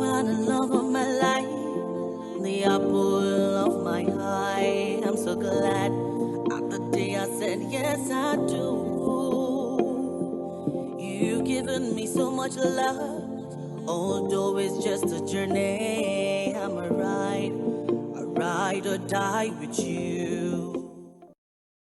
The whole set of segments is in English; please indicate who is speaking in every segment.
Speaker 1: are the love of my life, the apple of my eye. I'm so glad at the day I said yes I do. You've given me so much love, although it's just a journey. I'm a ride or die with you.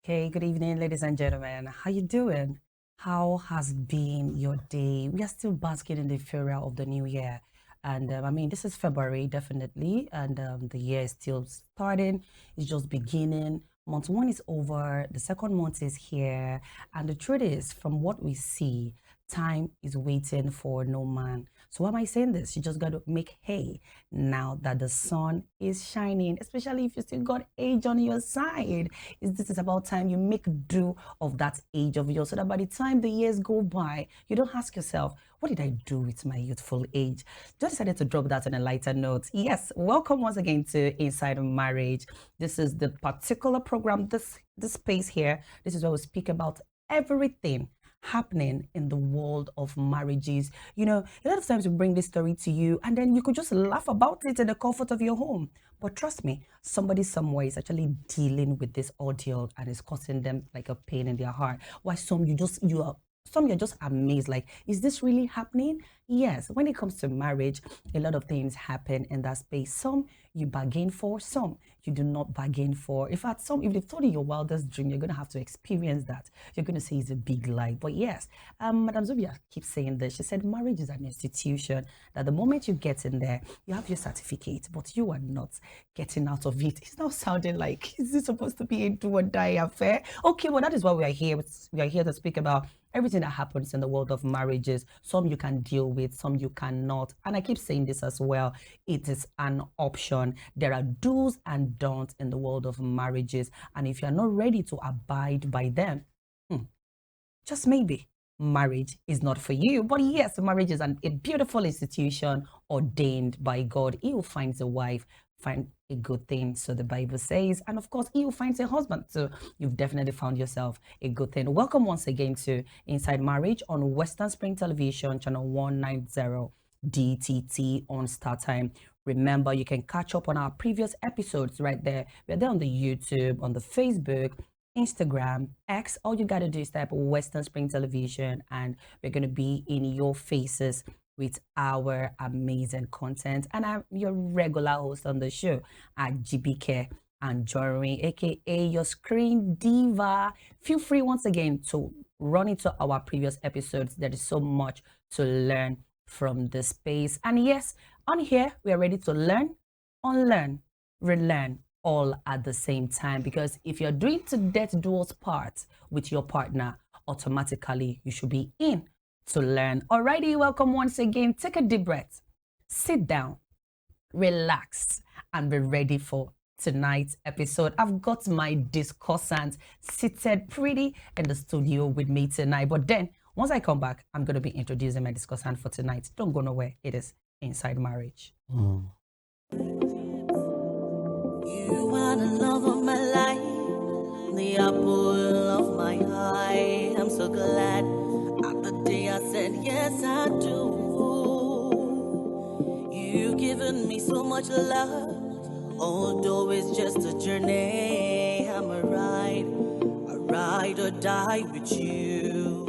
Speaker 2: Okay, good evening, ladies and gentlemen. How you doing? How has been your day? We are still basking in the euphoria of the new year. And I mean, this is February, definitely. And the year is still starting. It's just beginning. Month one is over. The second month is here. And the truth is, from what we see, time is waiting for no man. So why am I saying this? You just got to make hay now that the sun is shining, especially if you still got age on your side. This is about time you make do of that age of yours so that by the time the years go by, you don't ask yourself, what did I do with my youthful age? Just decided to drop that on a lighter note. Yes, welcome once again to Inside Marriage. This is the particular program, this space here. This is where we speak about everything happening in the world of marriages. You know, a lot of times we bring this story to you and then you could just laugh about it in the comfort of your home. But trust me, somebody somewhere is actually dealing with this ordeal and it's causing them like a pain in their heart. Why some you're just amazed, like, is this really happening? Yes, when it comes to marriage, a lot of things happen in that space. Some you bargain for, some you do not bargain for. In fact, some, if they've told you your wildest dream, you're going to have to experience that. You're going to say it's a big lie. But yes, Madame Zubia keeps saying this. She said marriage is an institution that the moment you get in there, you have your certificate, but you are not getting out of it. It's not sounding like, is this supposed to be a do or die affair? Okay, well, that is why we are here. We are here to speak about everything that happens in the world of marriages. Some you can deal with, some you cannot. And I keep saying this as well. It is an option. There are do's and don'ts in the world of marriages. And if you're not ready to abide by them, just maybe marriage is not for you. But yes, marriage is a beautiful institution ordained by God. He who finds a wife find a good thing, so the Bible says. And of course, he who finds a husband, so you've definitely found yourself a good thing. Welcome once again to Inside Marriage on Western Spring Television, channel 190 DTT on StarTime. Remember, you can catch up on our previous episodes right there. We're there on the YouTube, on the Facebook, Instagram, X. All you got to do is type Western Spring Television and we're going to be in your faces with our amazing content. And I'm your regular host on the show at GBK and Jory, aka your screen diva. Feel free once again to run into our previous episodes. There is so much to learn from this space. And yes, on here, we are ready to learn, unlearn, relearn, all at the same time. Because if you're doing to death duels part with your partner, automatically you should be in to learn. Alrighty, welcome once again. Take a deep breath, sit down, relax, and be ready for tonight's episode. I've got my discussant seated pretty in the studio with me tonight. But then, once I come back, I'm going to be introducing my discussant for tonight. Don't go nowhere. It is Inside Marriage.
Speaker 1: You are the love of my life, the apple of my eye. I'm so glad at the day I said yes I do. You've given me so much love, although it's just a journey. I'm a ride or die with you.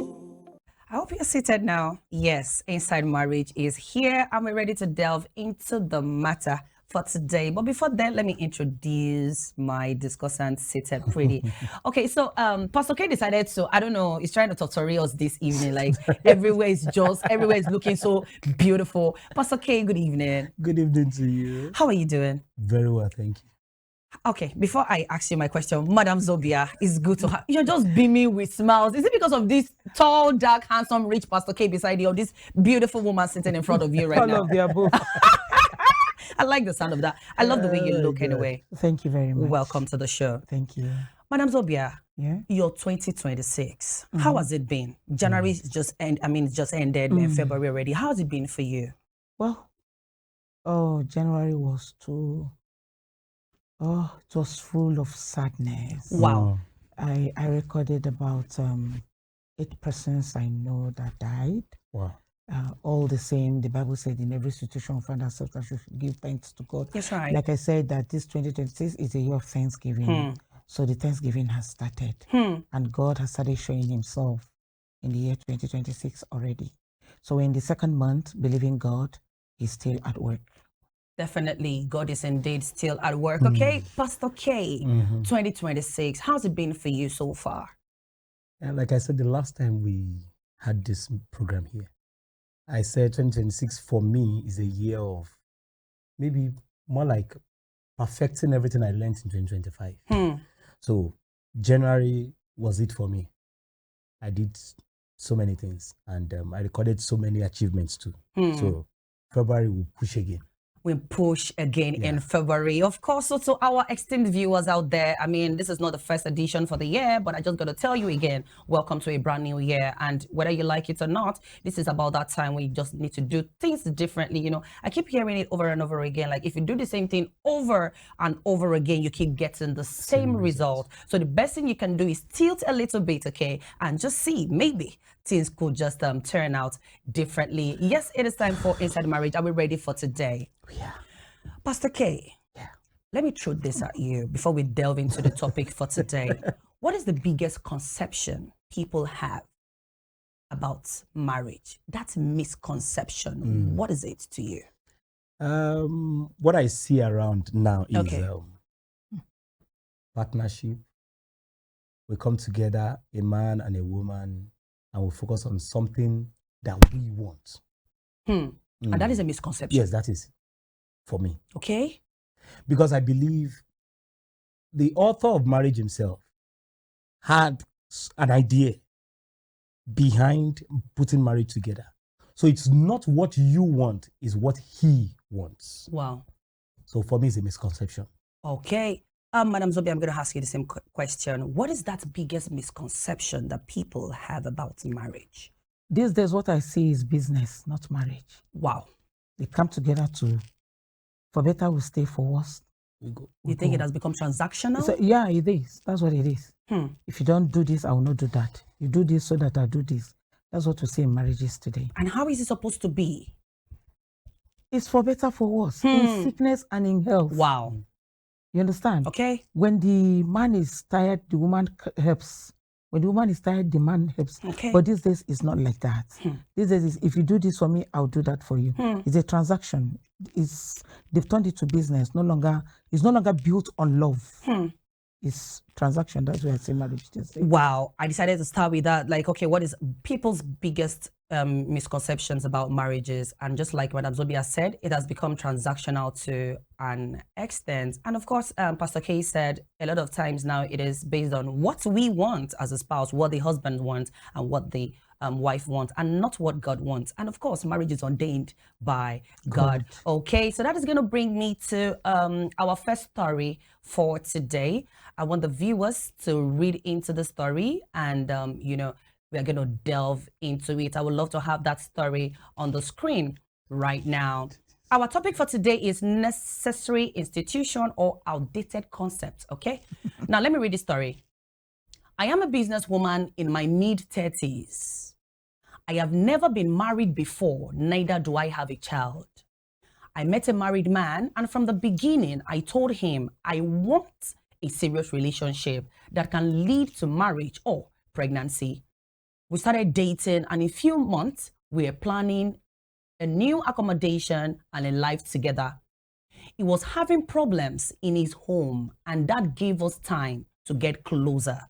Speaker 2: I hope you're seated now. Yes, Inside Marriage is here and we're ready to delve into the matter for today. But before that, let me introduce my discussant seated pretty. Okay, so Pastor K decided to, I don't know, he's trying to tutorial us this evening. Like everywhere is looking so beautiful. Pastor K, good evening.
Speaker 3: Good evening to you.
Speaker 2: How are you doing?
Speaker 3: Very well, thank you.
Speaker 2: Okay, before I ask you my question, Madam Zobia, it's good to have you're just beaming with smiles. Is it because of this tall, dark, handsome, rich Pastor K beside you, or this beautiful woman sitting in front of you right now?
Speaker 3: All of the above.
Speaker 2: I like the sound of that. I love the way you look anyway.
Speaker 3: Thank you very much.
Speaker 2: Welcome to the show.
Speaker 3: Thank you.
Speaker 2: Madam Zobia,
Speaker 3: Yeah.
Speaker 2: you're 2026. How has it been? January just ended, and February already. How has it been for you?
Speaker 3: Well, January was it was full of sadness.
Speaker 2: Wow.
Speaker 3: I recorded about 8 persons I know that died.
Speaker 4: Wow.
Speaker 3: all the same, the Bible said in every situation we find ourselves that we should give thanks to God.
Speaker 2: That's right.
Speaker 3: Like I said, that this 2026 is a year of Thanksgiving. So the Thanksgiving has started. And God has started showing himself in the year 2026 already. So in the second month, believing God is still at work.
Speaker 2: Definitely, God is indeed still at work. Okay, Pastor K, 2026, how's it been for you so far?
Speaker 4: And like I said, the last time we had this program here, I said 2026 for me is a year of maybe more like perfecting everything I learned in 2025. So January was it for me. I did so many things, and I recorded so many achievements too. So February will push again.
Speaker 2: We push again in February. Of course, so to our esteemed viewers out there, I mean, this is not the first edition for the year, but I just got to tell you again, welcome to a brand new year. And whether you like it or not, this is about that time when you just need to do things differently. You know, I keep hearing it over and over again. Like if you do the same thing over and over again, you keep getting the same result. So the best thing you can do is tilt a little bit, okay? And just see, maybe things could just turn out differently. Yes, it is time for Inside Marriage. Are we ready for today?
Speaker 4: Yeah.
Speaker 2: Pastor K, let me throw this at you before we delve into the topic for today. What is the biggest conception people have about marriage? That misconception, what is it to you?
Speaker 4: What I see around now is partnership. We come together, a man and a woman, and we focus on something that we want.
Speaker 2: And that is a misconception.
Speaker 4: Yes, that is for me.
Speaker 2: Okay.
Speaker 4: Because I believe the author of marriage himself had an idea behind putting marriage together. So it's not what you want, it's what he wants.
Speaker 2: Wow.
Speaker 4: So for me, it's a misconception.
Speaker 2: Okay. Madam Zobi, I'm going to ask you the same question. What is that biggest misconception that people have about marriage?
Speaker 3: These days, what I see is business, not marriage.
Speaker 2: Wow.
Speaker 3: They come together to, for better we stay, for worse
Speaker 2: you think it has become transactional?
Speaker 3: So, yeah, it is. That's what it is. If you don't do this, I will not do that. You do this so that I do this. That's what we see in marriages today.
Speaker 2: And how is it supposed to be?
Speaker 3: It's for better, for worse, in sickness and in health.
Speaker 2: Wow.
Speaker 3: You understand?
Speaker 2: Okay.
Speaker 3: When the man is tired, the woman helps. When the woman is tired, the man helps.
Speaker 2: Okay.
Speaker 3: But these days, it's not like that. These days, is if you do this for me, I'll do that for you. It's a transaction. They've turned it to business. It's no longer built on love. It's transaction. That's why I say marriage.
Speaker 2: Wow. I decided to start with that. Like, okay, what is people's biggest misconceptions about marriages? And just like Madam Zobia said, it has become transactional to an extent. And of course, Pastor K said a lot of times now it is based on what we want as a spouse, what the husband wants and what the wife wants, and not what God wants. And of course, marriage is ordained by God. Okay, so that is going to bring me to our first story for today. I want the viewers to read into the story, and you know, we are going to delve into it. I would love to have that story on the screen right now. Our topic for today is necessary institution or outdated concepts. Okay, now let me read the story. I am a businesswoman in my mid-30s. I have never been married before, neither do I have a child. I met a married man, and from the beginning, I told him I want a serious relationship that can lead to marriage or pregnancy. We started dating, and in a few months, we were planning a new accommodation and a life together. He was having problems in his home, and that gave us time to get closer.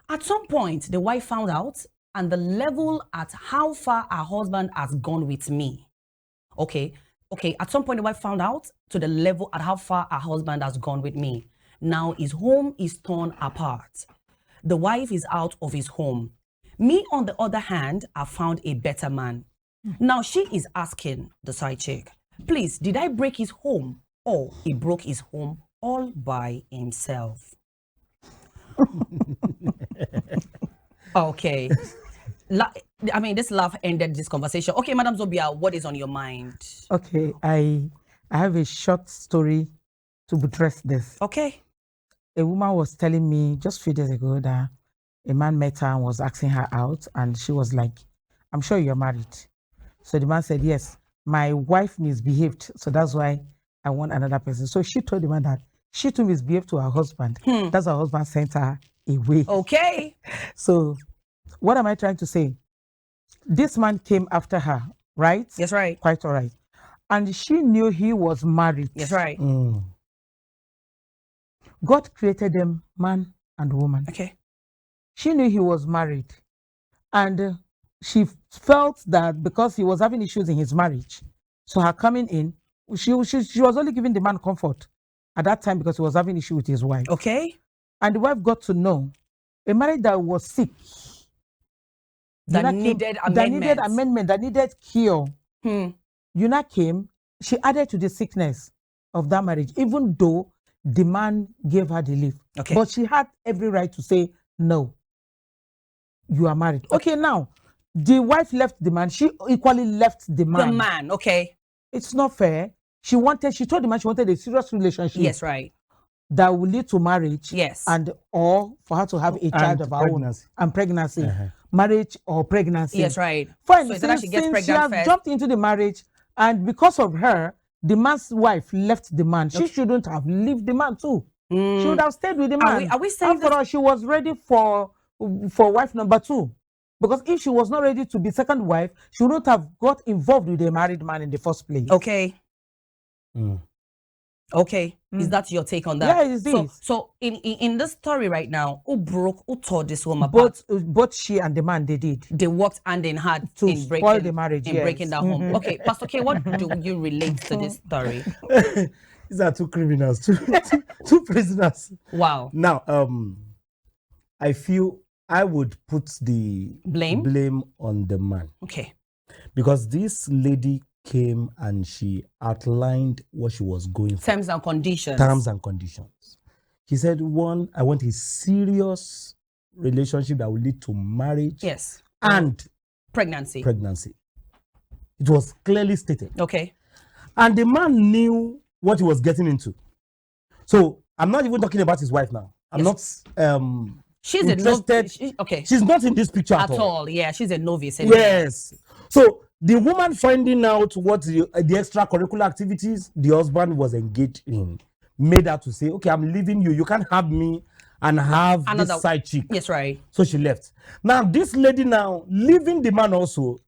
Speaker 2: At some point, the wife found out, and the level at how far her husband has gone with me. Okay, at some point, the wife found out to the level at how far her husband has gone with me. Now his home is torn apart. The wife is out of his home. Me, on the other hand, I found a better man. Now she is asking the side chick, please, did I break his home, or he broke his home all by himself? Okay. I mean, this laugh ended this conversation. Okay, Madam Zobia, what is on your mind?
Speaker 3: Okay, I have a short story to buttress this.
Speaker 2: Okay.
Speaker 3: A woman was telling me just a few days ago that a man met her and was asking her out, and she was like, I'm sure you're married. So the man said, yes, my wife misbehaved, so that's why I want another person. So she told the man that she too misbehaved to her husband. That's her husband sent her away.
Speaker 2: Okay.
Speaker 3: So what am I trying to say? This man came after her, right?
Speaker 2: Yes, right.
Speaker 3: Quite all right. And she knew he was married.
Speaker 2: Yes, right.
Speaker 3: God created them man and woman.
Speaker 2: Okay.
Speaker 3: She knew he was married. And she felt that because he was having issues in his marriage, so her coming in, she was only giving the man comfort at that time because he was having issue with his wife.
Speaker 2: Okay.
Speaker 3: And the wife got to know a marriage that was sick,
Speaker 2: That needed amendment.
Speaker 3: that needed cure. Yuna came, she added to the sickness of that marriage, even though the man gave her the leave.
Speaker 2: Okay.
Speaker 3: But she had every right to say, no, you are married. Okay, now, the wife left the man. She equally left the man.
Speaker 2: The man, okay.
Speaker 3: It's not fair. She told the man she wanted a serious relationship.
Speaker 2: Yes, right.
Speaker 3: That will lead to marriage.
Speaker 2: Yes.
Speaker 3: Or for her to have a child of her own. And pregnancy. Marriage or pregnancy.
Speaker 2: Yes, right.
Speaker 3: Fine.
Speaker 2: So
Speaker 3: Since
Speaker 2: she gets
Speaker 3: she
Speaker 2: pregnant
Speaker 3: has
Speaker 2: first.
Speaker 3: jumped into the marriage, and because of her, the man's wife left the man. She shouldn't have left the man too. She would have stayed with the man.
Speaker 2: Are we saying
Speaker 3: after all, she was ready for wife number 2. Because if she was not ready to be second wife, she wouldn't have got involved with a married man in the first place.
Speaker 2: Okay. Okay. Is that your take on that?
Speaker 3: Yeah, it is.
Speaker 2: So in this story right now, who tore this woman
Speaker 3: apart?
Speaker 2: apart?
Speaker 3: Both she and the man, they did.
Speaker 2: They worked hand in hand
Speaker 3: to
Speaker 2: in breaking
Speaker 3: spoil the marriage,
Speaker 2: breaking that home. Okay, Pastor K, what do you relate to this story?
Speaker 4: These are two criminals, two prisoners.
Speaker 2: Wow.
Speaker 4: Now, I feel I would put the blame on the man.
Speaker 2: Okay.
Speaker 4: Because this lady came and she outlined what she was going for.
Speaker 2: Terms and conditions.
Speaker 4: Terms and conditions. She said, 1, I want a serious relationship that will lead to marriage.
Speaker 2: Yes.
Speaker 4: And
Speaker 2: pregnancy.
Speaker 4: It was clearly stated.
Speaker 2: Okay.
Speaker 4: And the man knew what he was getting into. So I'm not even talking about his wife now. I'm not
Speaker 2: she's
Speaker 4: interested.
Speaker 2: Okay.
Speaker 4: She's not in this picture at
Speaker 2: all. Yeah, she's a novice. Anyway.
Speaker 4: Yes. So the woman finding out what the extracurricular activities the husband was engaged in made her to say, okay, I'm leaving you. You can't have me and have another this side chick.
Speaker 2: Yes, right.
Speaker 4: So she left. Now, this lady now, leaving the man also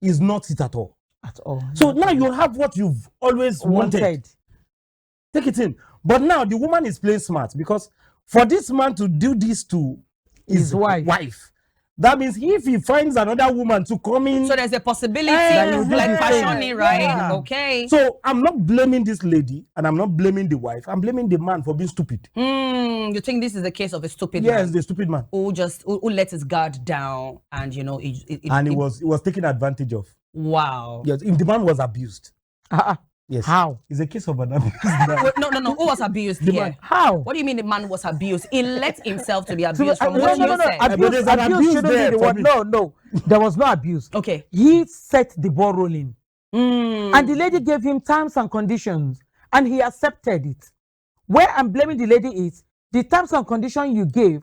Speaker 4: is not it at all.
Speaker 3: At all.
Speaker 4: So now you have what you've always wanted. Take it in. But now the woman is playing smart because for this man to do this to his wife, that means if he finds another woman to come in,
Speaker 2: so there's a possibility like passionate, right? Yeah. Okay.
Speaker 4: So I'm not blaming this lady and I'm not blaming the wife. I'm blaming the man for being stupid.
Speaker 2: You think this is a case of a stupid
Speaker 4: man?
Speaker 2: Yes,
Speaker 4: the stupid man
Speaker 2: who let his guard down and he
Speaker 4: was taken advantage of.
Speaker 2: Wow.
Speaker 4: Yes, if the man was abused. Yes.
Speaker 3: How?
Speaker 4: It's a case of an abuse.
Speaker 2: No. Who was abused here?
Speaker 3: Man. How?
Speaker 2: What do you mean the man was abused? He let himself to be abused from
Speaker 3: what you said. Abuse shouldn't be the word. No. There was no abuse.
Speaker 2: Okay.
Speaker 3: He set the ball rolling. And the lady gave him terms and conditions. And he accepted it. Where I'm blaming the lady is the terms and conditions you gave,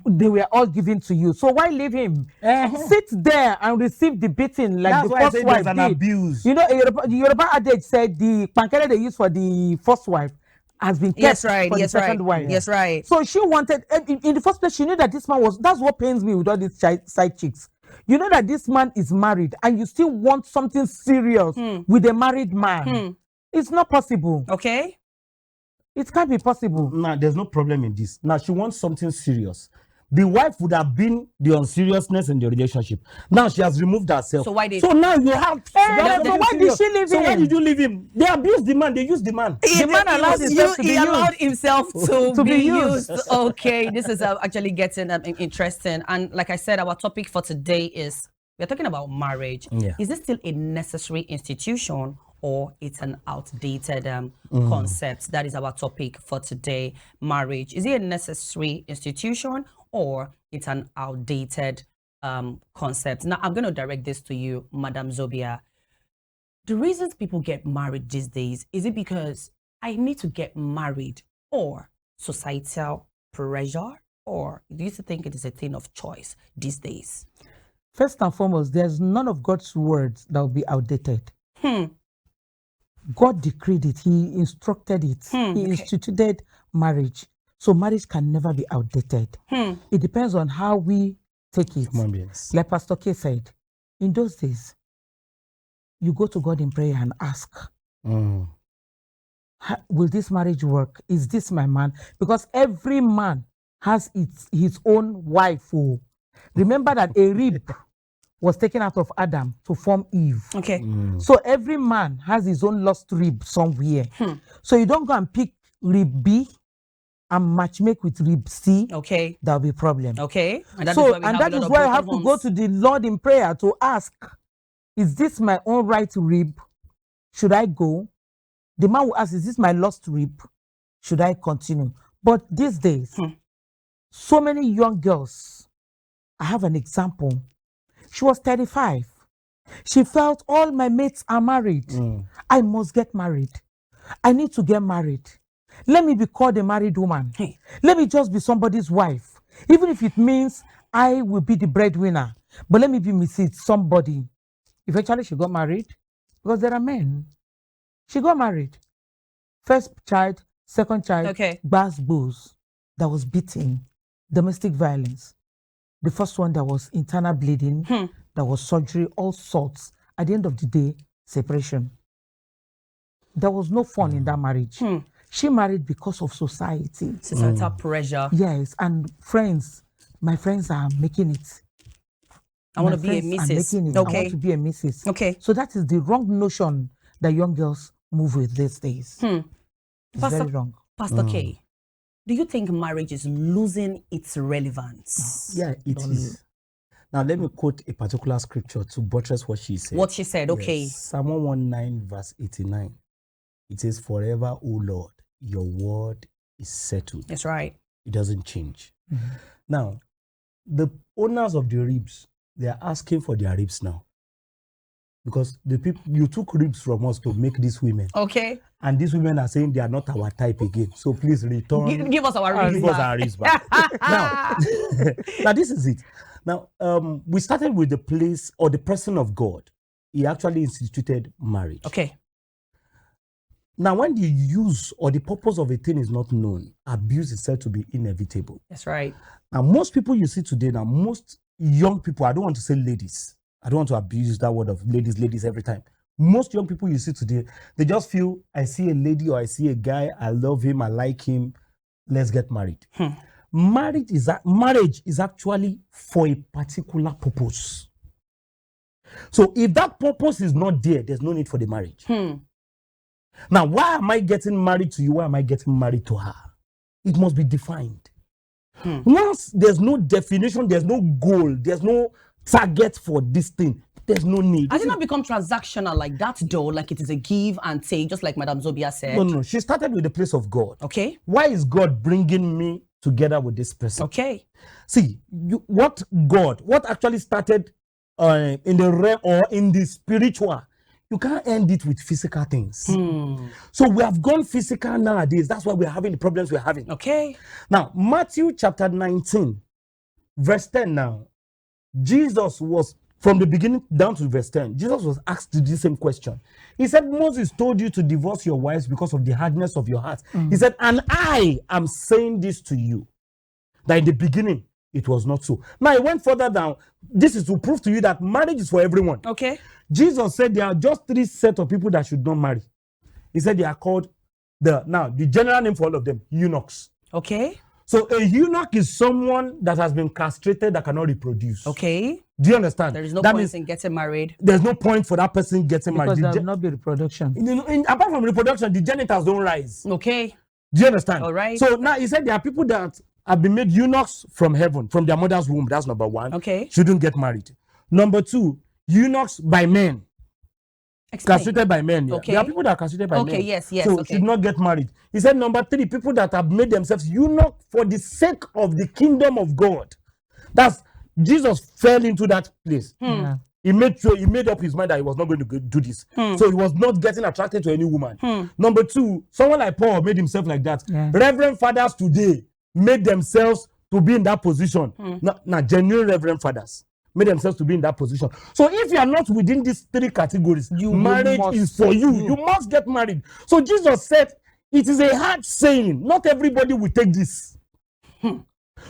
Speaker 3: they were all given to you. So why leave him? Sit there and receive the beating like the first wife did.
Speaker 4: Abuse.
Speaker 3: You know, the Yoruba adage said the pankele they used for the first wife has been kept for the second wife.
Speaker 2: Yes, right.
Speaker 3: So she wanted, in the first place, she knew that this man was, that's what pains me with all these side chicks. You know that this man is married and you still want something serious with a married man. It's not possible.
Speaker 2: Okay.
Speaker 3: It can't be possible.
Speaker 4: Now, there's no problem in this. Now, she wants something serious. The wife would have been the unseriousness in the relationship. Now, she has removed herself.
Speaker 2: So why did?
Speaker 4: So now you have.
Speaker 3: So why did she leave him?
Speaker 4: So why did you leave him? They abused the man. They used the man.
Speaker 3: The man allowed himself to be used.
Speaker 2: He allowed himself to be used. Okay, this is actually getting interesting. And like I said, our topic for today is we're talking about marriage.
Speaker 4: Yeah.
Speaker 2: Is this still a necessary institution? Or it's an outdated concept? That is our topic for today. Marriage. Is it a necessary institution or it's an outdated concept? Now, I'm going to direct this to you, Madam Zobia. The reasons people get married these days, is it because I need to get married or societal pressure? Or do you think it is a thing of choice these days?
Speaker 3: First and foremost, there's none of God's words that will be outdated. God decreed it. He instructed it. He instituted marriage. So marriage can never be outdated. It depends on how we take it. Like Pastor K said, in those days, you go to God in prayer and ask, will this marriage work? Is this my man? Because every man has his own wife. Remember that a rib was taken out of Adam to form Eve.
Speaker 2: Okay.
Speaker 3: So every man has his own lost rib somewhere. So you don't go and pick rib B and matchmake with rib C.
Speaker 2: Okay.
Speaker 3: There'll be a problem.
Speaker 2: Okay.
Speaker 3: And that is why I have to go to the Lord in prayer to ask, is this my own right rib? Should I go? The man will ask, is this my lost rib? Should I continue? But these days, so many young girls, I have an example. She was 35. She felt all my mates are married. I must get married. I need to get married. Let me be called a married woman. Let me just be somebody's wife. Even if it means I will be the breadwinner. But let me be Mrs. Somebody. Eventually she got married because there are men. She got married. First child, second child, bass booze. That was beating, domestic violence. The first one, that was internal bleeding, that was surgery, all sorts. At the end of the day, separation. There was no fun in that marriage. She married because of society.
Speaker 2: Societal pressure.
Speaker 3: Yes, and friends, my friends are making it.
Speaker 2: I want to be a missus.
Speaker 3: I want to be a missus.
Speaker 2: Okay.
Speaker 3: So that is the wrong notion that young girls move with these days. It's very wrong.
Speaker 2: Pastor K, do you think marriage is losing its relevance?
Speaker 4: Yeah, it is. Now, let me quote a particular scripture to buttress what she said.
Speaker 2: What she said, okay.
Speaker 4: Yes. Psalm 119, verse 89. It says, forever, O Lord, your word is settled.
Speaker 2: That's right.
Speaker 4: It doesn't change. Now, the owners of the ribs, they are asking for their ribs now. Because the people, you took ribs from us to make these women.
Speaker 2: Okay.
Speaker 4: And these women are saying they are not our type again. So please return.
Speaker 2: Give us our ribs back.
Speaker 4: Give us our ribs back. now, this is it. Now, we started with the place or the person of God. He actually instituted marriage.
Speaker 2: Okay.
Speaker 4: Now, when the use or the purpose of a thing is not known, abuse is said to be inevitable.
Speaker 2: That's right.
Speaker 4: Now, most people you see today, now, most young people, I don't want to say ladies. I don't want to abuse that word of ladies every time. Most young people you see today, they just feel, I see a lady or I see a guy, I love him, I like him, let's get married. Marriage is actually for a particular purpose. So if that purpose is not there, there's no need for the marriage. Now, why am I getting married to you? Why am I getting married to her? It must be defined. Once there's no definition, there's no goal, there's no target for this thing, there's no need.
Speaker 2: Has it not become transactional like that though? Like it is a give and take, just like Madam Zobia said?
Speaker 4: No. She started with the place of God.
Speaker 2: Okay.
Speaker 4: Why is God bringing me together with this person?
Speaker 2: Okay.
Speaker 4: See, what actually started in the realm or in the spiritual, you can't end it with physical things. So we have gone physical nowadays. That's why we're having the problems we're having.
Speaker 2: Okay.
Speaker 4: Now, Matthew chapter 19, verse 10 now. Jesus was, from the beginning down to verse 10, Jesus was asked the same question. He said, Moses told you to divorce your wives because of the hardness of your heart. He said, and I am saying this to you, that in the beginning, it was not so. Now, he went further down. This is to prove to you that marriage is for everyone.
Speaker 2: Okay.
Speaker 4: Jesus said there are just 3 sets of people that should not marry. He said they are called, the general name for all of them, eunuchs.
Speaker 2: Okay.
Speaker 4: So a eunuch is someone that has been castrated that cannot reproduce.
Speaker 2: Okay.
Speaker 4: Do you understand?
Speaker 2: There is no point in getting married.
Speaker 4: There's no point for that person getting married.
Speaker 3: Because there will not be reproduction.
Speaker 4: Apart from reproduction, the genitals don't rise.
Speaker 2: Okay.
Speaker 4: Do you understand?
Speaker 2: All right.
Speaker 4: So now he said there are people that have been made eunuchs from heaven, from their mother's womb. That's number 1.
Speaker 2: Okay.
Speaker 4: Shouldn't get married. Number 2, eunuchs by men. Castrated by men. Yeah.
Speaker 2: Okay.
Speaker 4: There are people that are castrated by men.
Speaker 2: Okay, yes.
Speaker 4: So should not get married. He said number 3, people that have made themselves eunuch for the sake of the kingdom of God. That's Jesus fell into that place.
Speaker 3: Yeah.
Speaker 4: He made up his mind that he was not going to do this. So he was not getting attracted to any woman. Number 2, someone like Paul made himself like that.
Speaker 3: Yeah.
Speaker 4: Reverend fathers today made themselves to be in that position. Now, genuine reverend fathers
Speaker 5: made themselves to be in that position. So if you are not within these three categories, marriage is for you. You must get married. So Jesus said, it is a hard saying. Not everybody will take this.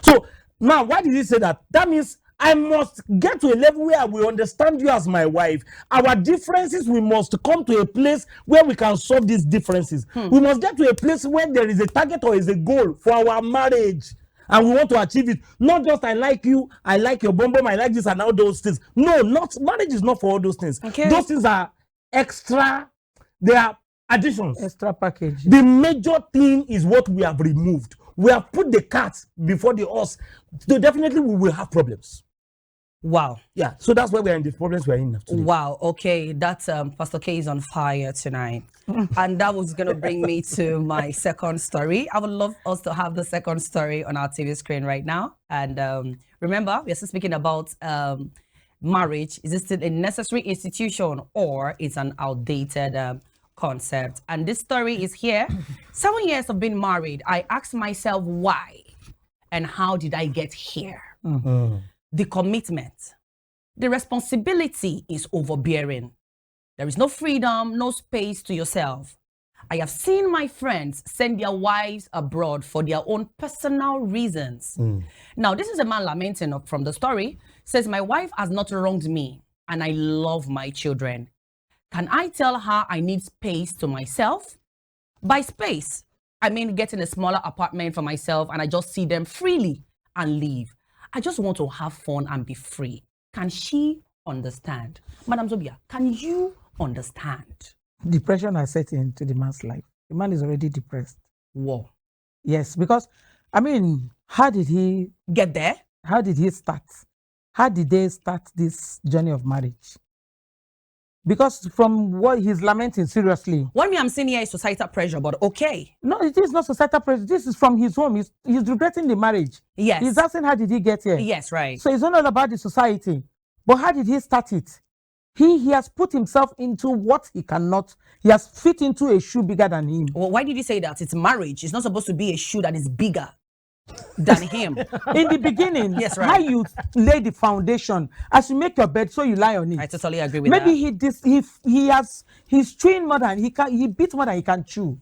Speaker 5: So now, why did he say that? That means I must get to a level where I will understand you as my wife. Our differences, we must come to a place where we can solve these differences. We must get to a place where there is a target or is a goal for our marriage. And we want to achieve it. Not just I like you, I like your bum, I like this and all those things. No, not marriage is not for all those things.
Speaker 2: Okay.
Speaker 5: Those things are extra, they are additions.
Speaker 3: Extra package.
Speaker 5: The major thing is what we have removed. We have put the cart before the horse. So definitely we will have problems.
Speaker 2: Wow.
Speaker 5: Yeah, so that's why we're in the problems we're in today.
Speaker 2: Wow. Okay, that's Pastor K is on fire tonight. And that was going to bring me to my second story. I would love us to have the second story on our TV screen right now. And remember, we're still speaking about marriage. Is it still a necessary institution or it's an outdated concept? And this story is here. 7 years of being married, I asked myself why and how did I get here? The commitment, the responsibility is overbearing. There is no freedom, no space to yourself. I have seen my friends send their wives abroad for their own personal reasons. Now, this is a man lamenting from the story, says, my wife has not wronged me and I love my children. Can I tell her I need space to myself? By space, I mean getting a smaller apartment for myself and I just see them freely and leave. I just want to have fun and be free. Can she understand? Madam Zobia, can you understand?
Speaker 3: Depression has set into the man's life. The man is already depressed.
Speaker 2: Whoa.
Speaker 3: Yes, because, I mean, how did he
Speaker 2: get there?
Speaker 3: How did he start? How did they start this journey of marriage? Because from what he's lamenting, seriously.
Speaker 2: What me I'm saying here is societal pressure, but okay.
Speaker 3: No, it is not societal pressure. This is from his home. He's regretting the marriage.
Speaker 2: Yes.
Speaker 3: He's asking how did he get here?
Speaker 2: Yes, right.
Speaker 3: So it's not all about the society. But how did he start it? He has put himself into what he cannot. He has fit into a shoe bigger than him.
Speaker 2: Well, why did you say that? It's marriage. It's not supposed to be a shoe that is bigger than him.
Speaker 3: In the beginning,
Speaker 2: yes, right.
Speaker 3: How you lay the foundation, as you make your bed, so you lie on it.
Speaker 2: I totally agree with that.
Speaker 3: Maybe he's chewing more than he beat more than he can chew.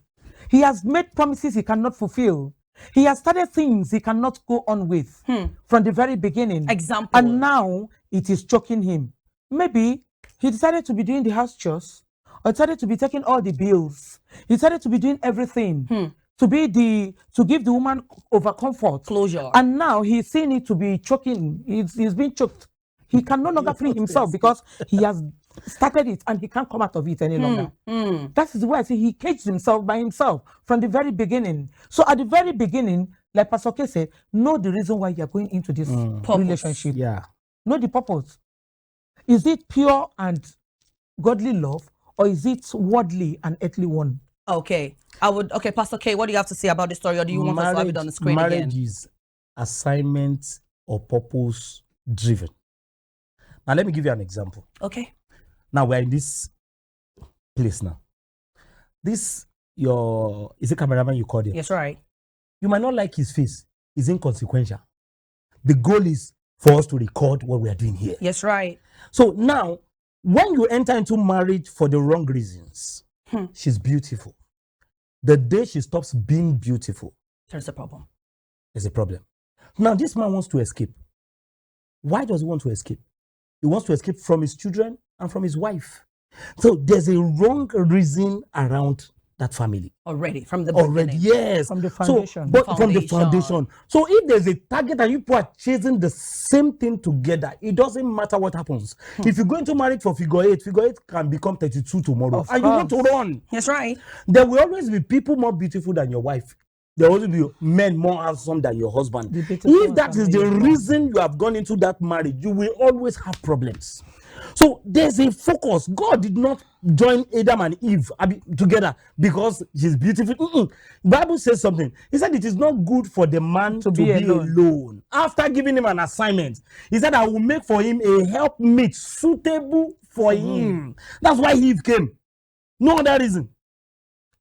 Speaker 3: He has made promises he cannot fulfill. He has started things he cannot go on with from the very beginning.
Speaker 2: Example.
Speaker 3: And now it is choking him. Maybe he decided to be doing the house chores, or decided to be taking all the bills. He decided to be doing everything. To give the woman over comfort,
Speaker 2: closure,
Speaker 3: and now he's seeing it to be choking. He's being choked. He can no longer free himself because he has started it and he can't come out of it any longer. That is why I say he caged himself by himself from the very beginning. So at the very beginning, like Pastor K said, know the reason why you are going into this relationship.
Speaker 5: Yeah,
Speaker 3: know the purpose. Is it pure and godly love, or is it worldly and earthly one?
Speaker 2: Okay, Pastor K, what do you have to say about the story, or do you want us to have it on the screen again?
Speaker 5: Marriage is assignment or purpose driven. Now, let me give you an example.
Speaker 2: Okay.
Speaker 5: Now, we're in this place now. Is a cameraman you called him?
Speaker 2: Yes, right.
Speaker 5: You might not like his face. It's inconsequential. The goal is for us to record what we are doing here.
Speaker 2: Yes, right.
Speaker 5: So now, when you enter into marriage for the wrong reasons, she's beautiful. The day she stops being beautiful,
Speaker 2: there's a problem.
Speaker 5: There's a problem. Now, this man wants to escape. Why does he want to escape? He wants to escape from his children and from his wife. So there's a wrong reason around that family.
Speaker 2: Already, from the beginning.
Speaker 3: Yes. From the foundation.
Speaker 5: From the foundation. So if there's a target and you people are chasing the same thing together, it doesn't matter what happens. If you go into marriage for figure eight can become 32 tomorrow. And you want to run.
Speaker 2: That's right.
Speaker 5: There will always be people more beautiful than your wife. There will always be men more handsome than your husband. If that is the reason you have gone into that marriage, you will always have problems. So there's a focus. God did not join Adam and Eve together because she's beautiful. The Bible says something. He said it is not good for the man to be alone. After giving him an assignment, he said, I will make for him a helpmate suitable for him. That's why Eve came. No other reason.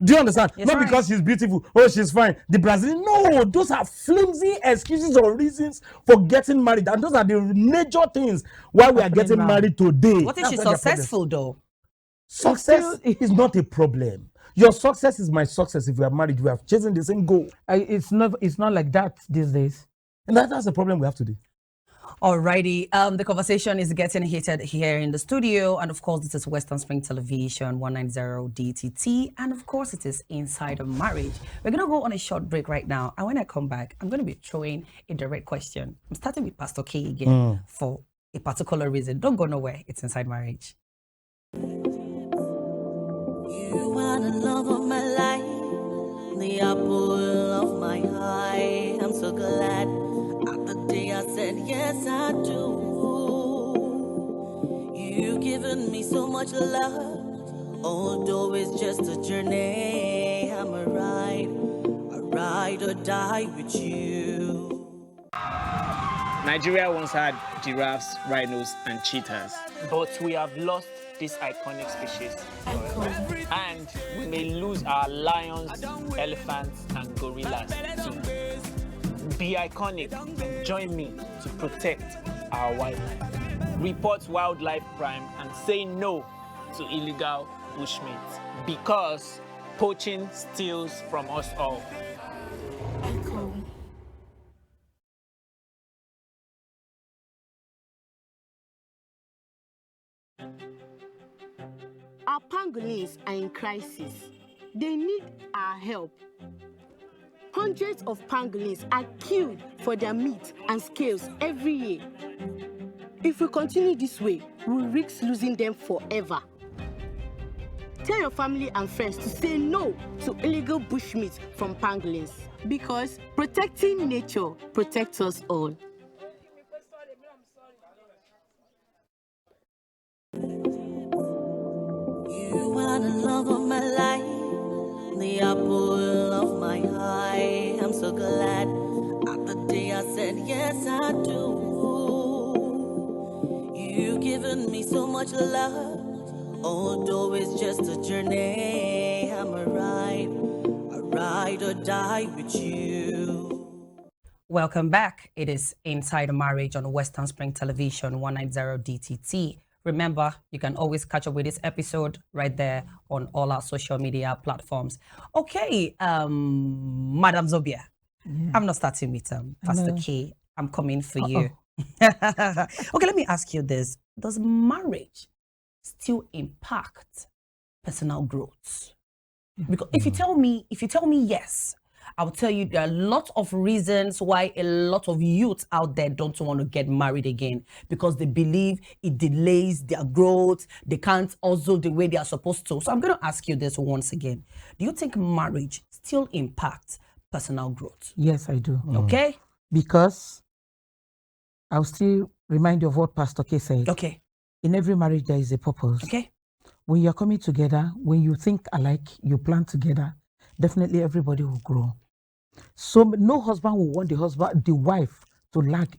Speaker 5: Do you understand?
Speaker 2: Yes,
Speaker 5: Not
Speaker 2: right.
Speaker 5: because she's beautiful. Oh, she's fine. The Brazilian, no, those are flimsy excuses or reasons for getting married, and those are the major things why we are
Speaker 3: Happening
Speaker 5: getting
Speaker 3: now.
Speaker 5: married today.
Speaker 2: What if
Speaker 5: That's
Speaker 2: she's
Speaker 5: where the problem is.
Speaker 2: successful though?
Speaker 5: Success is not a problem. Your success is my success. If we are married, we have chosen the same goal,
Speaker 3: It's not like that these days.
Speaker 5: and that's the problem we have today.
Speaker 2: Alrighty, the conversation is getting heated here in the studio, and of course, this is Western Spring Television 190 DTT, and of course, it is Inside of Marriage. We're gonna go on a short break right now, and when I come back, I'm gonna be throwing a direct question. I'm starting with Pastor K again for a particular reason. Don't go nowhere. It's Inside Marriage.
Speaker 1: You are the love of my life, the apple of my eye. I'm so glad at the day I said yes I do. You've given me so much love, although it's just a journey. I'm a ride or die with you.
Speaker 6: Nigeria once had giraffes, rhinos, and cheetahs. But we have lost this iconic species. And we may lose our lions, elephants, and gorillas too. Be iconic and join me to protect our wildlife. Report wildlife crime and say no to illegal bushmeat, because poaching steals from us all.
Speaker 7: Our pangolins are in crisis. They need our help. Hundreds of pangolins are killed for their meat and scales every year. If we continue this way, we'll risk losing them forever. Tell your family and friends to say no to illegal bushmeat from pangolins, because protecting nature protects us all.
Speaker 1: You are the love of my life, the apple of my eye. I'm so glad at the day I said yes I do. You've given me so much love, although it's just a journey. I'm a ride or die with you.
Speaker 2: Welcome back. It is Inside Marriage on Western Spring Television 190 DTT. Remember, you can always catch up with this episode right there on all our social media platforms. Okay, Madam Zobia, I'm not starting with Pastor K. I'm coming for you. Okay, let me ask you this. Does marriage still impact personal growth? Because if you tell me yes, I'll tell you there are lots of reasons why a lot of youth out there don't want to get married again, because they believe it delays their growth. They can't also the way they are supposed to. So I'm going to ask you this once again. Do you think marriage still impacts personal growth?
Speaker 3: Yes, I do.
Speaker 2: Okay.
Speaker 3: Because I'll still remind you of what Pastor K said.
Speaker 2: Okay.
Speaker 3: In every marriage, there is a purpose.
Speaker 2: Okay.
Speaker 3: When you're coming together, when you think alike, you plan together, definitely everybody will grow. So no husband will want the wife to lack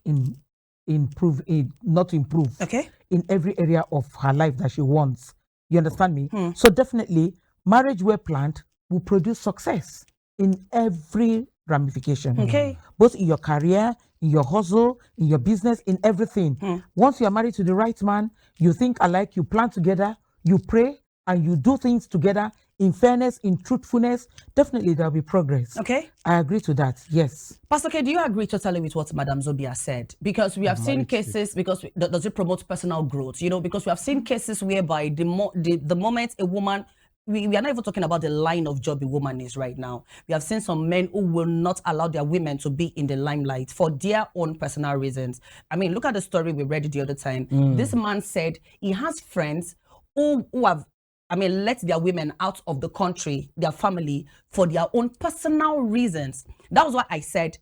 Speaker 3: not improve.
Speaker 2: Okay.
Speaker 3: In every area of her life that she wants. You understand me? So definitely, marriage well planned will produce success in every ramification.
Speaker 2: Okay.
Speaker 3: Both in your career, in your hustle, in your business, in everything. Once you are married to the right man, you think alike, you plan together, you pray, and you do things together in fairness, in truthfulness, definitely there'll be progress.
Speaker 2: Okay.
Speaker 3: I agree to that, yes.
Speaker 2: Pastor K, do you agree totally with what Madam Zobia said? Because we have seen cases, does it promote personal growth? You know, because we have seen cases whereby the moment a woman, we are not even talking about the line of job a woman is right now. We have seen some men who will not allow their women to be in the limelight for their own personal reasons. I mean, look at the story we read the other time. This man said he has friends who have let their women out of the country, their family, for their own personal reasons. That was why I said,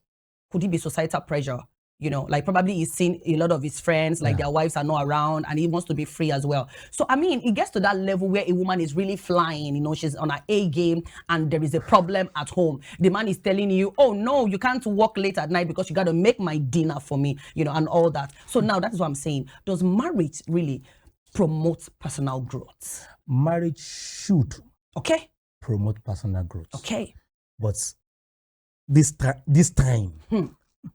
Speaker 2: could it be societal pressure? You know, like probably he's seen a lot of his friends, like their wives are not around, and he wants to be free as well. So, I mean, it gets to that level where a woman is really flying, you know, she's on her A game, and there is a problem at home. The man is telling you, oh, no, you can't work late at night because you got to make my dinner for me, you know, and all that. So now that's what I'm saying. Does marriage really promote personal growth?
Speaker 5: Marriage should.
Speaker 2: Okay.
Speaker 4: promote personal growth.
Speaker 2: Okay.
Speaker 4: But this time,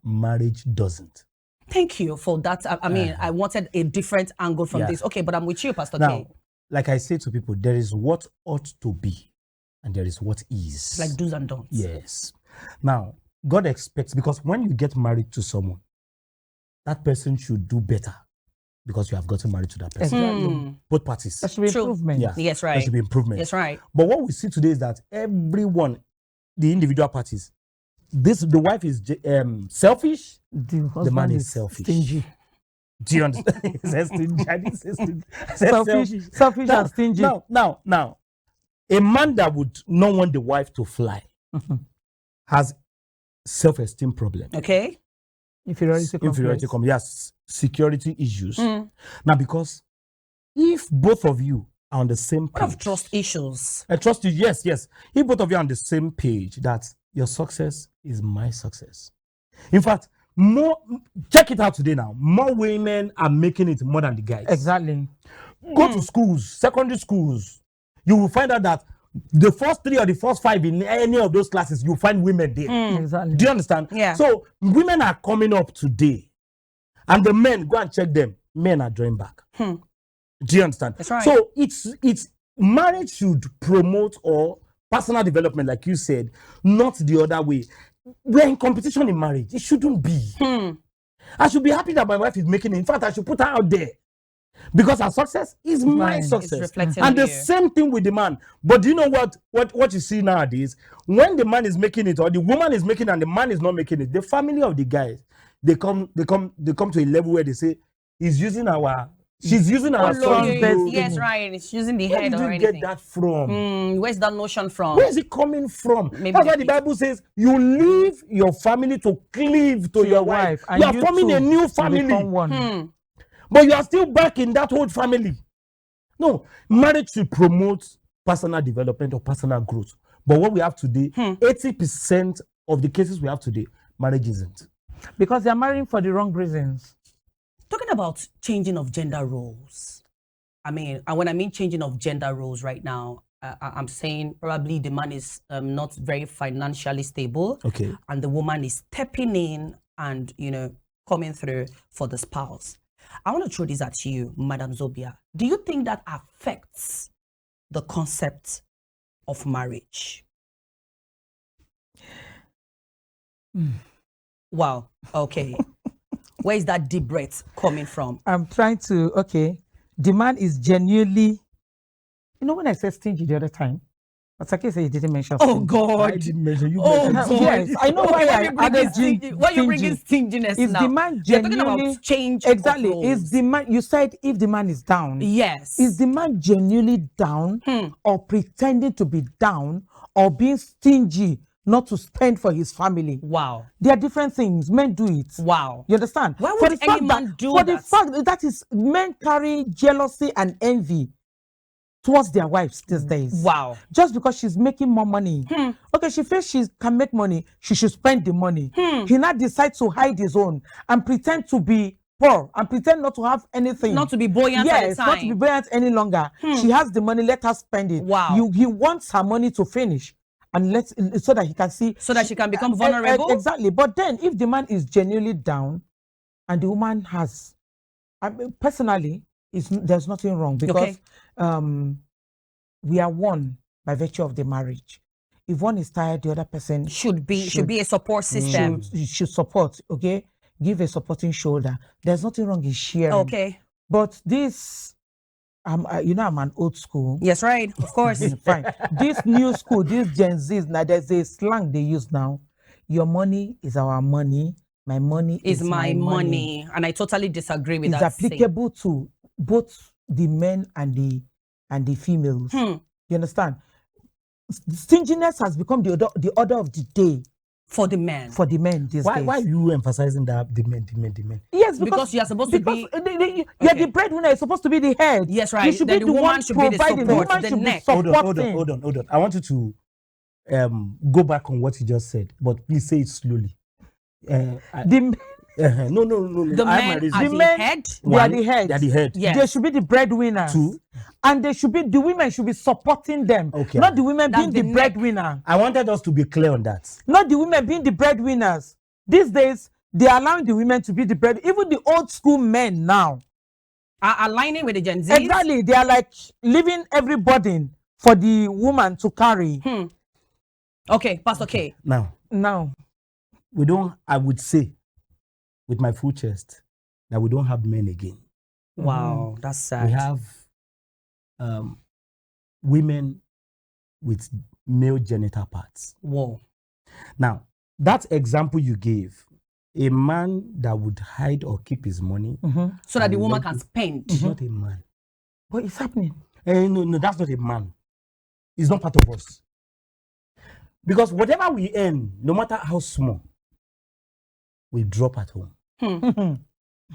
Speaker 4: marriage doesn't.
Speaker 2: Thank you for that. I mean, I wanted a different angle from this. Okay, but I'm with you, Pastor
Speaker 4: Now,
Speaker 2: K.
Speaker 4: like I say to people, there is what ought to be, and there is what is.
Speaker 2: Like do's and don'ts.
Speaker 4: Yes. Now, God expects, because when you get married to someone, that person should do better because you have gotten married to that person.
Speaker 3: Exactly.
Speaker 4: Both parties.
Speaker 3: There should be improvement.
Speaker 4: Yeah.
Speaker 2: Yes, right.
Speaker 4: There should be improvement.
Speaker 2: Yes, right.
Speaker 4: But what we see today is that everyone, the individual parties, the wife is selfish, the man is selfish.
Speaker 3: Stingy.
Speaker 4: Do you understand? He says stingy. I didn't say stingy. I said
Speaker 3: Selfish and stingy.
Speaker 4: Now, a man that would not want the wife to fly has self-esteem problem.
Speaker 2: Okay.
Speaker 3: Inferiority complex.
Speaker 4: Yes, security issues. Now, because if both of you are on the same page,
Speaker 2: What of trust issues?
Speaker 4: I trust you. Yes. If both of you are on the same page, that your success is my success. In fact, check it out today now. More women are making it more than the guys.
Speaker 3: Exactly.
Speaker 4: Go to schools, secondary schools. You will find out that the first 3 or the first 5 in any of those classes, you find women there.
Speaker 3: Exactly.
Speaker 4: Do you understand?
Speaker 2: Yeah.
Speaker 4: So women are coming up today, and the men, go and check them. Men are drawing back. Do you understand?
Speaker 2: That's right.
Speaker 4: So it's marriage should promote or personal development, like you said, not the other way. We're in competition in marriage. It shouldn't be. I should be happy that my wife is making it. In fact, I should put her out there. Because her success is my success.
Speaker 2: It's reflecting
Speaker 4: And
Speaker 2: on
Speaker 4: the
Speaker 2: you.
Speaker 4: same thing with the man. But do you know what you see nowadays? When the man is making it or the woman is making it and the man is not making it, the family of the guys, they come to a level where they say, she's using our son.
Speaker 2: Yes, right. It's using the
Speaker 4: Where
Speaker 2: head
Speaker 4: did
Speaker 2: or
Speaker 4: you
Speaker 2: anything.
Speaker 4: get that from?
Speaker 2: Where's that notion from?
Speaker 4: Where is it coming from?
Speaker 2: Maybe
Speaker 4: That's
Speaker 2: the
Speaker 4: why the Bible says you leave your family to cleave to your wife.
Speaker 3: and
Speaker 4: You are forming
Speaker 3: two
Speaker 4: a new
Speaker 3: will
Speaker 4: family.
Speaker 3: become one.
Speaker 4: But you are still back in that old family. No, marriage should promote personal development or personal growth. But what we have today, 80% of the cases we have today, marriage isn't.
Speaker 3: Because they are marrying for the wrong reasons.
Speaker 2: Talking about changing of gender roles. I mean, and when I mean changing of gender roles right now, I'm saying probably the man is not very financially stable.
Speaker 4: Okay.
Speaker 2: And the woman is stepping in and, coming through for the spouse. I want to throw this at you, Madam Zobia. Do you think that affects the concept of marriage? Wow. Okay. Where is that deep breath coming from?
Speaker 3: I'm trying to, the man is genuinely, when I said stingy the other time, Pastor said he didn't mention stingy.
Speaker 2: Oh God.
Speaker 4: I didn't mention you.
Speaker 2: God.
Speaker 3: Yes, I know why I added
Speaker 2: why you bringing stinginess
Speaker 3: is
Speaker 2: now?
Speaker 3: the man
Speaker 2: You're talking
Speaker 3: genuinely
Speaker 2: about change
Speaker 3: exactly
Speaker 2: of roles.
Speaker 3: is the man, you said if the man is down,
Speaker 2: Yes.
Speaker 3: is the man genuinely down or pretending to be down or being stingy not to spend for his family?
Speaker 2: Wow.
Speaker 3: There are different things. Men do it.
Speaker 2: Wow.
Speaker 3: You understand?
Speaker 2: Why would any man do
Speaker 3: for
Speaker 2: that?
Speaker 3: the fact that is men carry jealousy and envy towards their wives these days.
Speaker 2: Wow.
Speaker 3: Just because she's making more money. Okay, she feels she can make money, she should spend the money. He now decides to hide his own and pretend to be poor and pretend not to have anything.
Speaker 2: Not to be buoyant at the
Speaker 3: Yes,
Speaker 2: time.
Speaker 3: not to be buoyant any longer. She has the money, let her spend it.
Speaker 2: Wow.
Speaker 3: He wants her money to finish and so that he can see.
Speaker 2: So that she can become vulnerable?
Speaker 3: Exactly. But then if the man is genuinely down and the woman has, personally, there's nothing wrong because we are one by virtue of the marriage. If one is tired, the other person
Speaker 2: should be a support system.
Speaker 3: Should support, okay? Give a supporting shoulder. There's nothing wrong in sharing.
Speaker 2: Okay.
Speaker 3: But this, I'm an old school.
Speaker 2: Yes, right. Of course.
Speaker 3: Fine. This new school, this Gen Zs, now there's a slang they use now. Your money is our money. My money
Speaker 2: is my money. And I totally disagree with that.
Speaker 3: It's applicable to both the men and the females. You understand? Stinginess has become the order of the day
Speaker 2: for the men.
Speaker 3: For the men these days.
Speaker 4: Why are you emphasizing that the men?
Speaker 3: Yes,
Speaker 2: because you are supposed to be.
Speaker 3: You're the breadwinner. You're supposed to be the head.
Speaker 2: Yes, right.
Speaker 3: You should be the woman should be the support. The woman should be supporting.
Speaker 4: Hold on. I want you to go back on what you just said, but please say it slowly.
Speaker 3: No.
Speaker 2: The men are the head.
Speaker 3: They are the head.
Speaker 4: They are the head.
Speaker 3: Yes. They should be the breadwinner.
Speaker 4: 2,
Speaker 3: and the women should be supporting them.
Speaker 5: Okay.
Speaker 3: Not the women being
Speaker 2: That's
Speaker 3: the
Speaker 2: the neck.
Speaker 3: breadwinner.
Speaker 5: I wanted us to be clear on that.
Speaker 3: Not the women being the breadwinners. These days, they are allowing the women to be the bread. Even the old school men now.
Speaker 2: Are aligning with the Gen Z.
Speaker 3: Exactly. They are like leaving every burden for the woman to carry.
Speaker 2: Okay, Pastor K.
Speaker 5: Now, I would say, with my full chest, that we don't have men again.
Speaker 2: Wow, that's sad.
Speaker 5: We have women with male genital parts.
Speaker 2: Whoa.
Speaker 5: Now, that example you gave, a man that would hide or keep his money,
Speaker 2: So that the woman
Speaker 5: let
Speaker 2: can
Speaker 5: you-
Speaker 2: spend.
Speaker 5: is not a man.
Speaker 3: But it's happening.
Speaker 5: No, that's not a man. He's not part of us. Because whatever we earn, no matter how small, we drop at home.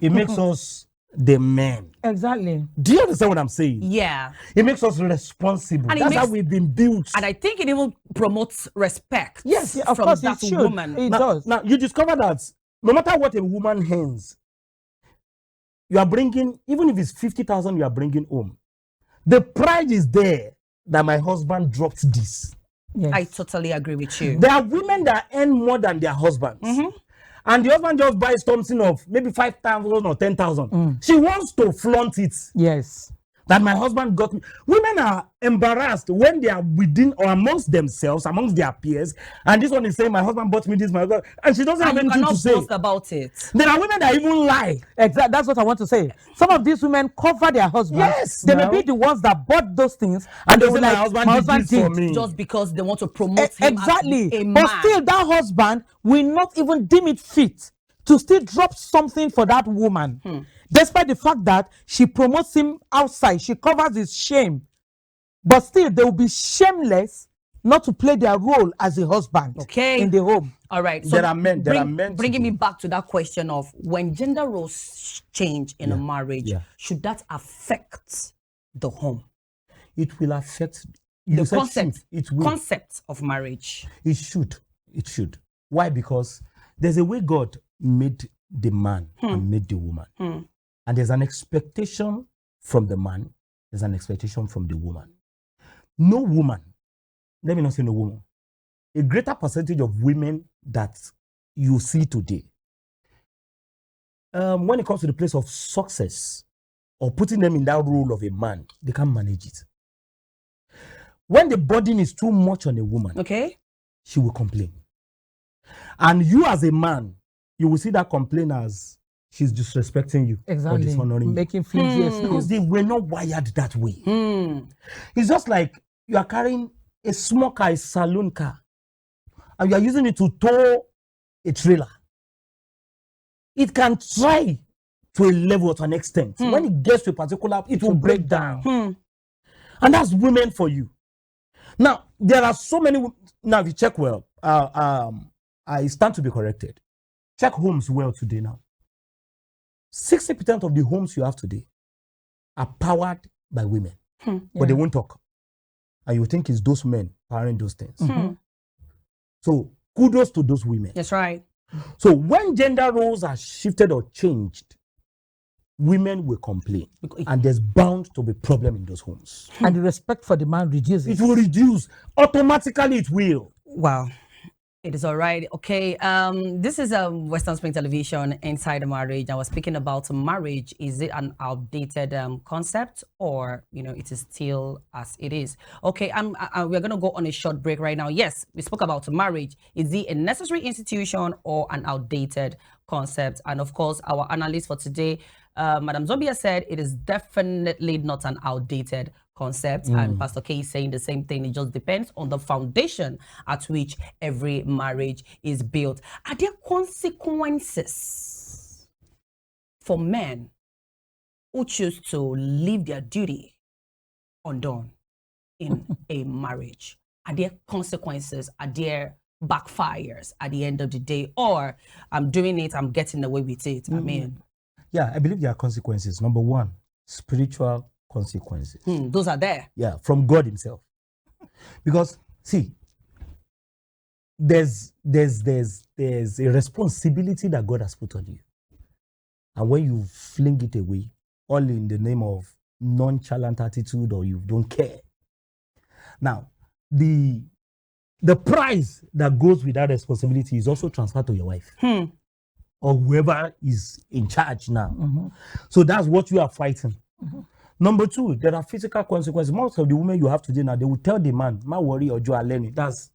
Speaker 5: It makes us the men.
Speaker 3: Exactly.
Speaker 5: Do you understand what I'm saying?
Speaker 2: Yeah.
Speaker 5: It makes us responsible.
Speaker 2: And it
Speaker 5: That's how
Speaker 2: makes-
Speaker 5: we've been built.
Speaker 2: And I think it even promotes respect.
Speaker 3: Yes, of
Speaker 2: from
Speaker 3: course
Speaker 2: that
Speaker 3: it should.
Speaker 2: woman.
Speaker 3: It
Speaker 5: now,
Speaker 3: does.
Speaker 5: now, you discover that no matter what a woman earns, you are bringing, even if it's 50,000 you are bringing home, the pride is there that my husband dropped this.
Speaker 3: Yes.
Speaker 2: I totally agree with you.
Speaker 5: There are women that earn more than their husbands. And the husband just buys something of maybe 5,000 or 10,000. She wants to flaunt it.
Speaker 3: Yes.
Speaker 5: That my husband got me. Women are embarrassed when they are within or amongst themselves, amongst their peers. And this one is saying, my husband bought me this, my husband. And she doesn't have
Speaker 2: And you
Speaker 5: anything to
Speaker 2: cannot
Speaker 5: say.
Speaker 2: boast about it.
Speaker 5: There are women that even lie.
Speaker 3: Exactly. That's what I want to say. Some of these women cover their husbands.
Speaker 5: Yes,
Speaker 3: They
Speaker 5: now.
Speaker 3: may be the ones that bought those things,
Speaker 5: And they
Speaker 3: will
Speaker 5: say, my husband did this for me.
Speaker 2: Just because they want to promote him
Speaker 3: Exactly.
Speaker 2: as a man.
Speaker 3: But still, that husband will not even deem it fit to still drop something for that woman. Despite the fact that she promotes him outside, she covers his shame. But still, they will be shameless not to play their role as a husband in the home.
Speaker 2: All right. So
Speaker 5: There are men to
Speaker 2: bringing me
Speaker 5: do.
Speaker 2: back to that question of when gender roles change in a marriage, should that affect the home?
Speaker 5: It will affect
Speaker 2: The
Speaker 5: said
Speaker 2: concept,
Speaker 5: should. It will.
Speaker 2: concept of marriage.
Speaker 5: It should. It should. Why? Because there's a way God made the man and made the woman. And there's an expectation from the man, there's an expectation from the woman. No woman, let me not say no woman, a greater percentage of women that you see today, when it comes to the place of success or putting them in that role of a man, they can't manage it. When the burden is too much on a woman, she will complain. And you as a man, you will see that complaint as she's disrespecting you or dishonoring
Speaker 3: Making flimsy
Speaker 5: you.
Speaker 3: excuse.
Speaker 5: Because they were not wired that way. It's just like you are carrying a small car, a saloon car, and you are using it to tow a trailer. It can try to a level, to an extent. When it gets to a particular, it will break down. And that's women for you. Now, there are so many. Now, if you check well, I stand to be corrected. Check homes well today now. 60% of the homes you have today are powered by women, but they won't talk. And you think it's those men powering those things. So kudos to those women.
Speaker 2: That's right.
Speaker 5: So when gender roles are shifted or changed, women will complain. And there's bound to be problem in those homes.
Speaker 3: And the respect for the man reduces.
Speaker 5: It will reduce. Automatically it will.
Speaker 2: Wow. It is all right. Okay. This is Western Spring Television Inside the Marriage. I was speaking about marriage. Is it an outdated concept, or it is still as it is? Okay. We're gonna go on a short break right now. Yes, we spoke about marriage. Is it a necessary institution or an outdated concept? And of course, our analyst for today, Madam Zobia, said it is definitely not an outdated concept, and Pastor K is saying the same thing. It just depends on the foundation at which every marriage is built. Are there consequences for men who choose to leave their duty undone in a marriage? Are there consequences? Are there backfires at the end of the day? Or I'm doing it, I'm getting away with it? I mean,
Speaker 5: yeah, I believe there are consequences. Number one, spiritual consequences.
Speaker 2: Those are there.
Speaker 5: Yeah, from God himself. Because see, there's a responsibility that God has put on you. And when you fling it away, all in the name of nonchalant attitude or you don't care. Now, the price that goes with that responsibility is also transferred to your wife or whoever is in charge now. So that's what you are fighting. Number two, there are physical consequences. Most of the women you have today now, they will tell the man, "Ma worry or Joe Lenny." That's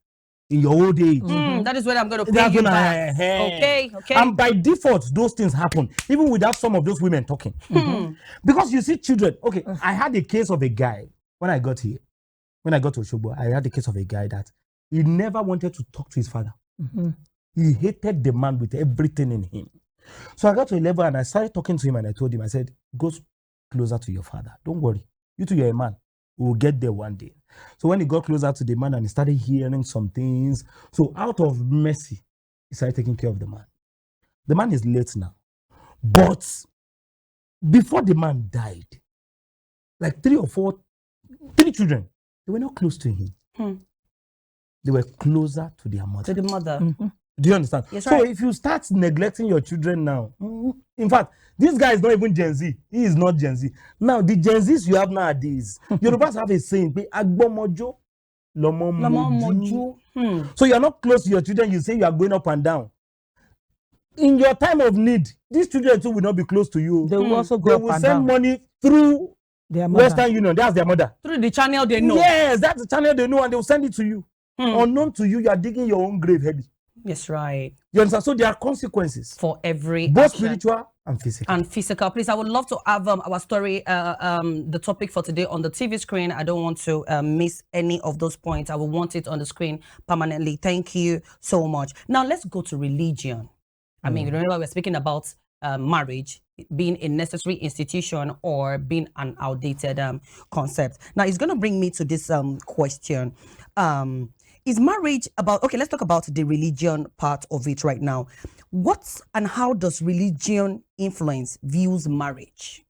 Speaker 5: in your old age.
Speaker 2: That is when I'm going to pay you back. Okay.
Speaker 5: And by default, those things happen, even without some of those women talking. Because you see children. Okay, I had a case of a guy when I got here. When I got to Oshobo, I had a case of a guy that he never wanted to talk to his father. He hated the man with everything in him. So I got to a level and I started talking to him and I told him, I said, go closer to your father. Don't worry. You two, you're a man. We'll get there one day. So when he got closer to the man and he started hearing some things, so out of mercy, he started taking care of the man. The man is late now. But before the man died, like 3 children, they were not close to him. They were closer to their mother.
Speaker 2: To the mother.
Speaker 5: Do you understand?
Speaker 2: Yes,
Speaker 5: so
Speaker 2: right.
Speaker 5: if you start neglecting your children now, in fact, this guy is not even Gen Z. He is not Gen Z. Now, the Gen Zs you have nowadays, Yorubas have a saying, "Agbomojo, lomomoju." So you are not close to your children, you say you are going up and down. In your time of need, these children too will not be close to you.
Speaker 3: They will also go
Speaker 5: They
Speaker 3: up
Speaker 5: will
Speaker 3: and
Speaker 5: send
Speaker 3: down.
Speaker 5: money through
Speaker 3: Their mother.
Speaker 5: Western Union. That's their mother.
Speaker 2: Through the channel they know.
Speaker 5: Yes, that's the channel they know, and they will send it to you. Unknown to you, you are digging your own grave heavy.
Speaker 2: Yes, right.
Speaker 5: You understand? So there are consequences
Speaker 2: For every
Speaker 5: both
Speaker 2: action.
Speaker 5: spiritual and physical.
Speaker 2: And physical. Please, I would love to have our story, the topic for today on the TV screen. I don't want to miss any of those points. I will want it on the screen permanently. Thank you so much. Now, let's go to religion. I mean, remember we're speaking about marriage being a necessary institution or being an outdated concept. Now, it's going to bring me to this question. Is marriage about, okay, let's talk about the religion part of it right now. What and how does religion influence views marriage?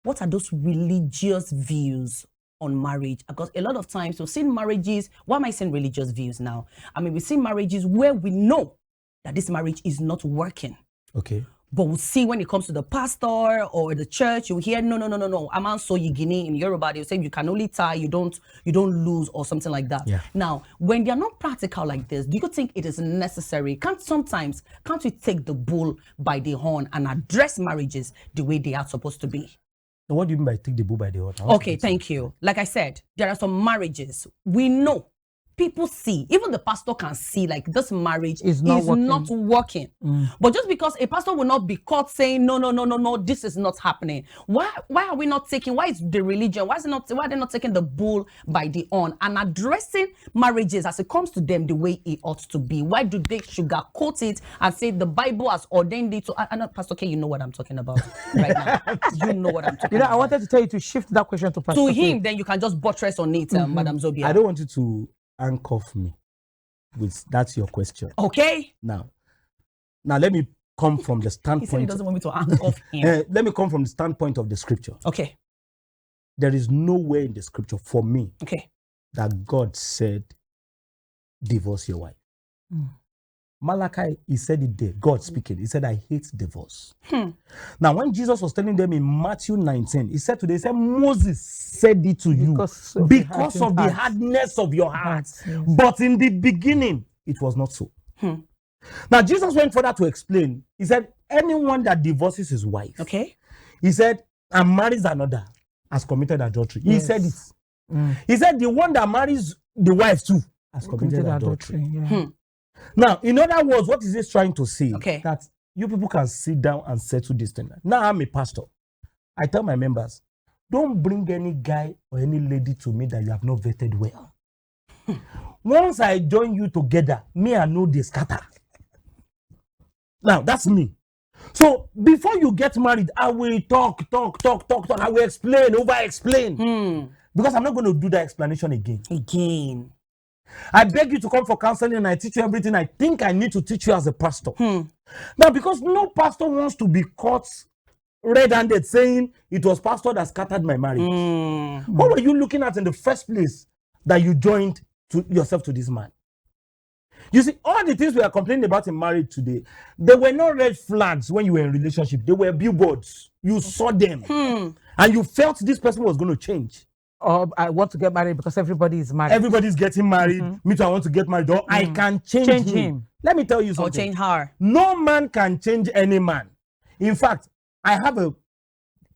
Speaker 2: What are those religious views on marriage? Because a lot of times we've seen marriages, why am I saying religious views now? I mean, we've seen marriages where we know that this marriage is not working.
Speaker 5: Okay.
Speaker 2: But we'll see when it comes to the pastor or the church, you hear, no. Aman so yigini in Yoruba, they'll say you can only tie, you don't lose or something like that.
Speaker 5: Yeah.
Speaker 2: Now, when they're not practical like this, do you think it is necessary? Can't we take the bull by the horn and address marriages the way they are supposed to be?
Speaker 5: Now, what do you mean by take the bull by the horn?
Speaker 2: Okay, thank you. Like I said, there are some marriages we know. People see, even the pastor can see, like this marriage is not working. But just because a pastor will not be caught saying, no, this is not happening. Why are we not taking, why is the religion, why are they not taking the bull by the horn and addressing marriages as it comes to them the way it ought to be? Why do they sugarcoat it and say the Bible has ordained it? So, I know, Pastor K, you know what I'm talking about right now. You know what I'm talking about.
Speaker 3: I wanted to tell you to shift that question to Pastor
Speaker 2: To
Speaker 3: K.
Speaker 2: him, then you can just buttress on it, Madam Zobia.
Speaker 5: I don't want you to handcuff me with that's your question.
Speaker 2: Okay.
Speaker 5: Now let me come from the standpoint.
Speaker 2: He said he doesn't want me to handcuff him.
Speaker 5: Let me come from the standpoint of the scripture.
Speaker 2: Okay.
Speaker 5: There is nowhere in the scripture for me
Speaker 2: Okay.
Speaker 5: that God said, divorce your wife. Malachi, he said it there. God speaking. He said, I hate divorce. Now, when Jesus was telling them in Matthew 19, he said to them, he said, Moses said it to you because of the hardness of your heart.
Speaker 3: Yes.
Speaker 5: But in the beginning, it was not so. Now, Jesus went further to explain. He said, anyone that divorces his wife,
Speaker 2: Okay.
Speaker 5: he said, and marries another, has committed adultery. He said it. He said, the one that marries the wife too has committed adultery.
Speaker 3: Yeah.
Speaker 5: Now, in other words, what is this trying to say?
Speaker 2: Okay.
Speaker 5: That you people can sit down and settle this thing. Now, I'm a pastor. I tell my members, don't bring any guy or any lady to me that you have not vetted well. Once I join you together, me, I know they scatter. Now, that's me. So, before you get married, I will talk. I will explain, over-explain. Because I'm not going to do that explanation again. I beg you to come for counseling and I teach you everything I think I need to teach you as a pastor. Now, because no pastor wants to be caught red-handed saying it was pastor that scattered my marriage. What were you looking at in the first place that you joined yourself to this man? You see, all the things we are complaining about in marriage today, they were not red flags when you were in relationship. They were billboards. You saw them. and you felt this person was going to change.
Speaker 3: Or I want to get married because everybody is married.
Speaker 5: Everybody's getting married. Me too, I want to get married. Or I can change him. Let me tell you something.
Speaker 2: Or change her.
Speaker 5: No man can change any man. In fact, I have a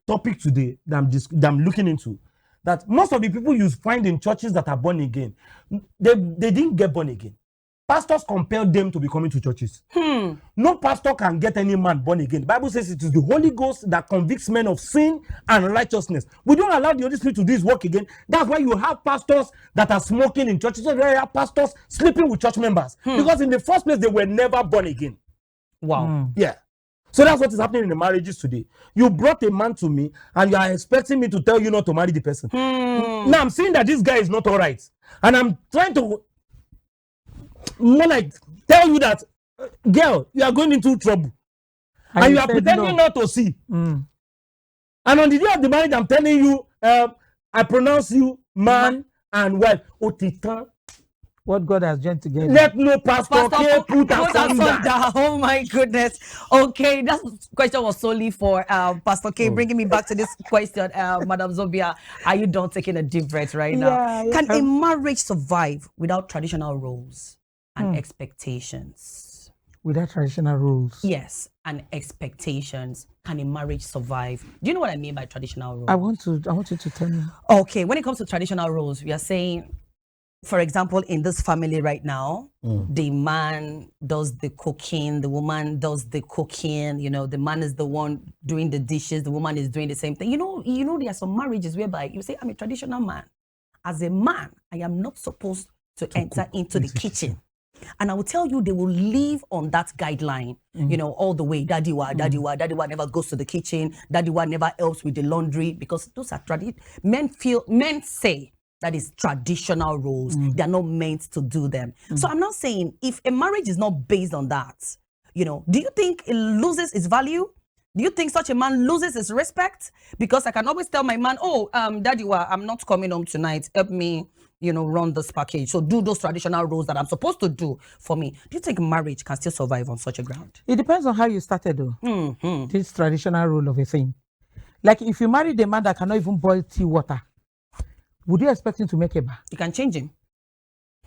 Speaker 5: topic today that I'm looking into. That most of the people you find in churches that are born again, they didn't get born again. Pastors compelled them to be coming to churches. No pastor can get any man born again. The Bible says it is the Holy Ghost that convicts men of sin and righteousness. We don't allow the Holy Spirit to do his work again. That's why you have pastors that are smoking in churches. So there are pastors sleeping with church members. Because in the first place, they were never born again.
Speaker 2: Wow.
Speaker 5: Yeah. So that's what is happening in the marriages today. You brought a man to me and you are expecting me to tell you not to marry the person. Now I'm saying that this guy is not all right. And I'm trying to more like tell you that, girl, you are going into trouble. And you are pretending not to see. And on the day of the marriage, I'm telling you, I pronounce you man and wife.
Speaker 3: What God has joined together.
Speaker 5: Let no pastor put asunder.
Speaker 2: Oh my goodness. Okay, that question was solely for Pastor K. Bringing me back to this question, Madam Zobia. Are you done taking a deep breath right now?
Speaker 3: Yeah,
Speaker 2: Can a marriage survive without traditional roles and expectations?
Speaker 3: Without traditional rules.
Speaker 2: Yes, and expectations. Can a marriage survive? Do you know what I mean by traditional roles?
Speaker 3: I want you to tell me.
Speaker 2: Okay, when it comes to traditional roles, we are saying, for example, in this family right now, the man does the cooking, the woman does the cooking, the man is the one doing the dishes, the woman is doing the same thing. You know, there are some marriages whereby you say, I'm a traditional man. As a man, I am not supposed to enter into the kitchen. And I will tell you, they will live on that guideline, all the way. Daddy wa never goes to the kitchen. Daddy wa never helps with the laundry, because those are men say that is traditional roles. They're not meant to do them. So I'm not saying if a marriage is not based on that, do you think it loses its value? Do you think such a man loses his respect? Because I can always tell my man, Daddy, I'm not coming home tonight. Help me, run this package. So do those traditional roles that I'm supposed to do for me. Do you think marriage can still survive on such a ground?
Speaker 3: It depends on how you started, though. This traditional rule of a thing. Like if you marry a man that cannot even boil tea water, would you expect him to make a bath?
Speaker 2: You can change him.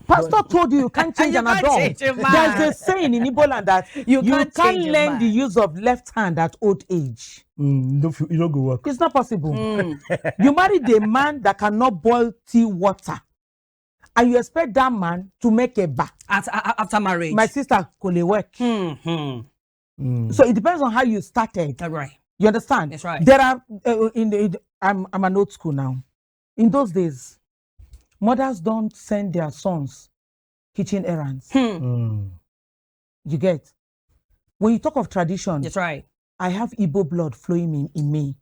Speaker 3: Pastor told you can't change an adult. There's a saying in Igbo that you can't learn the use of left hand at old age.
Speaker 5: You don't go work.
Speaker 3: It's not possible. You married a man that cannot boil tea water, and you expect that man to make a bath
Speaker 2: after marriage.
Speaker 3: My sister could work. So it depends on how you started.
Speaker 2: Right.
Speaker 3: You understand?
Speaker 2: That's right.
Speaker 3: There are I'm an old school now. In those days, mothers don't send their sons kitchen errands. You get? When you talk of tradition,
Speaker 2: that's right.
Speaker 3: I have Igbo blood flowing in me.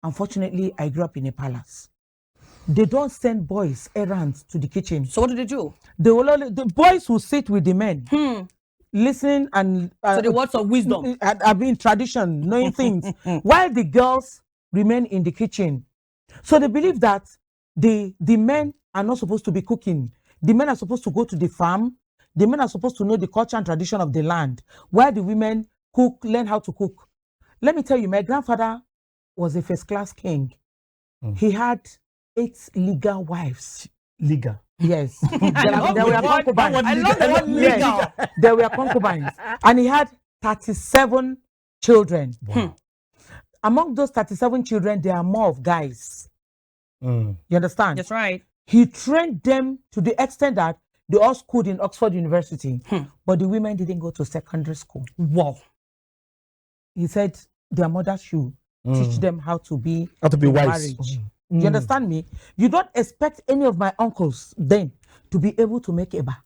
Speaker 3: Unfortunately, I grew up in a palace. They don't send boys errands to the kitchen.
Speaker 2: So what do they do?
Speaker 3: The boys will sit with the men, listen and
Speaker 2: so the words of wisdom.
Speaker 3: I mean tradition, knowing things, while the girls remain in the kitchen. So they believe that the men are not supposed to be cooking. The men are supposed to go to the farm. The men are supposed to know the culture and tradition of the land, while the women learn how to cook. Let me tell you, my grandfather was a first-class king. He had 8 legal wives.
Speaker 5: Legal?
Speaker 3: Yes. There were concubines.
Speaker 2: I love the word legal.
Speaker 3: Yes, there were concubines. And he had 37 children.
Speaker 5: Wow.
Speaker 3: Among those 37 children, there are more of guys. You understand?
Speaker 2: That's right.
Speaker 3: He trained them to the extent that they all schooled in Oxford University, but the women didn't go to secondary school.
Speaker 2: Wow.
Speaker 3: He said their mothers should teach them how to be
Speaker 5: wise.
Speaker 3: You understand me? You don't expect any of my uncles then to be able to make a bath.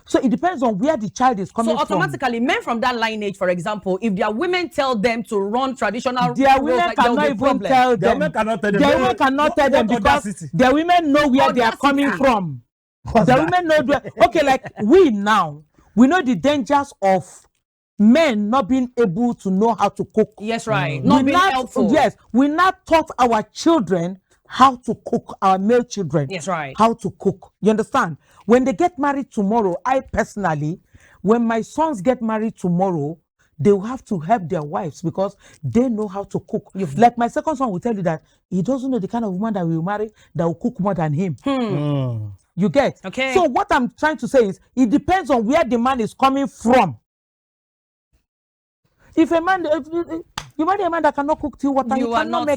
Speaker 3: So it depends on where the child is coming from.
Speaker 2: So automatically, men from that lineage, for example, if their women tell them to run traditional
Speaker 3: their women cannot even tell them.
Speaker 5: Their women cannot tell them.
Speaker 3: Their women cannot tell them because their women know where they are coming from. Their women know okay, like we now, we know the dangers of men not being able to know how to cook.
Speaker 2: Yes, right. Not being helpful.
Speaker 3: Yes, we not taught our children how to cook, our male children.
Speaker 2: Yes, right.
Speaker 3: How to cook. You understand? When they get married tomorrow, I personally, when my sons get married tomorrow, they will have to help their wives because they know how to cook. Like my second son will tell you that he doesn't know the kind of woman that will marry that will cook more than him. You get?
Speaker 2: Okay.
Speaker 3: So what I'm trying to say is, it depends on where the man is coming from. If a man, you marry a man that cannot cook tea water, you are not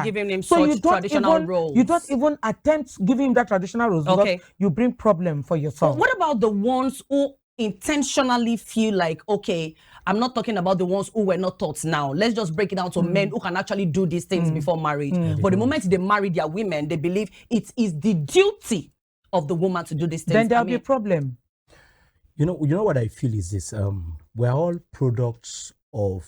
Speaker 2: giving him
Speaker 3: so
Speaker 2: such traditional roles.
Speaker 3: You don't even attempt giving him that traditional roles because you bring problem for yourself.
Speaker 2: But what about the ones who intentionally feel like, okay, I'm not talking about the ones who were not taught now. Let's just break it down to men who can actually do these things before marriage. But the moment they marry their women, they believe it is the duty of the woman to do these things.
Speaker 3: Then there'll be a problem.
Speaker 4: You know what I feel is this. We're all products of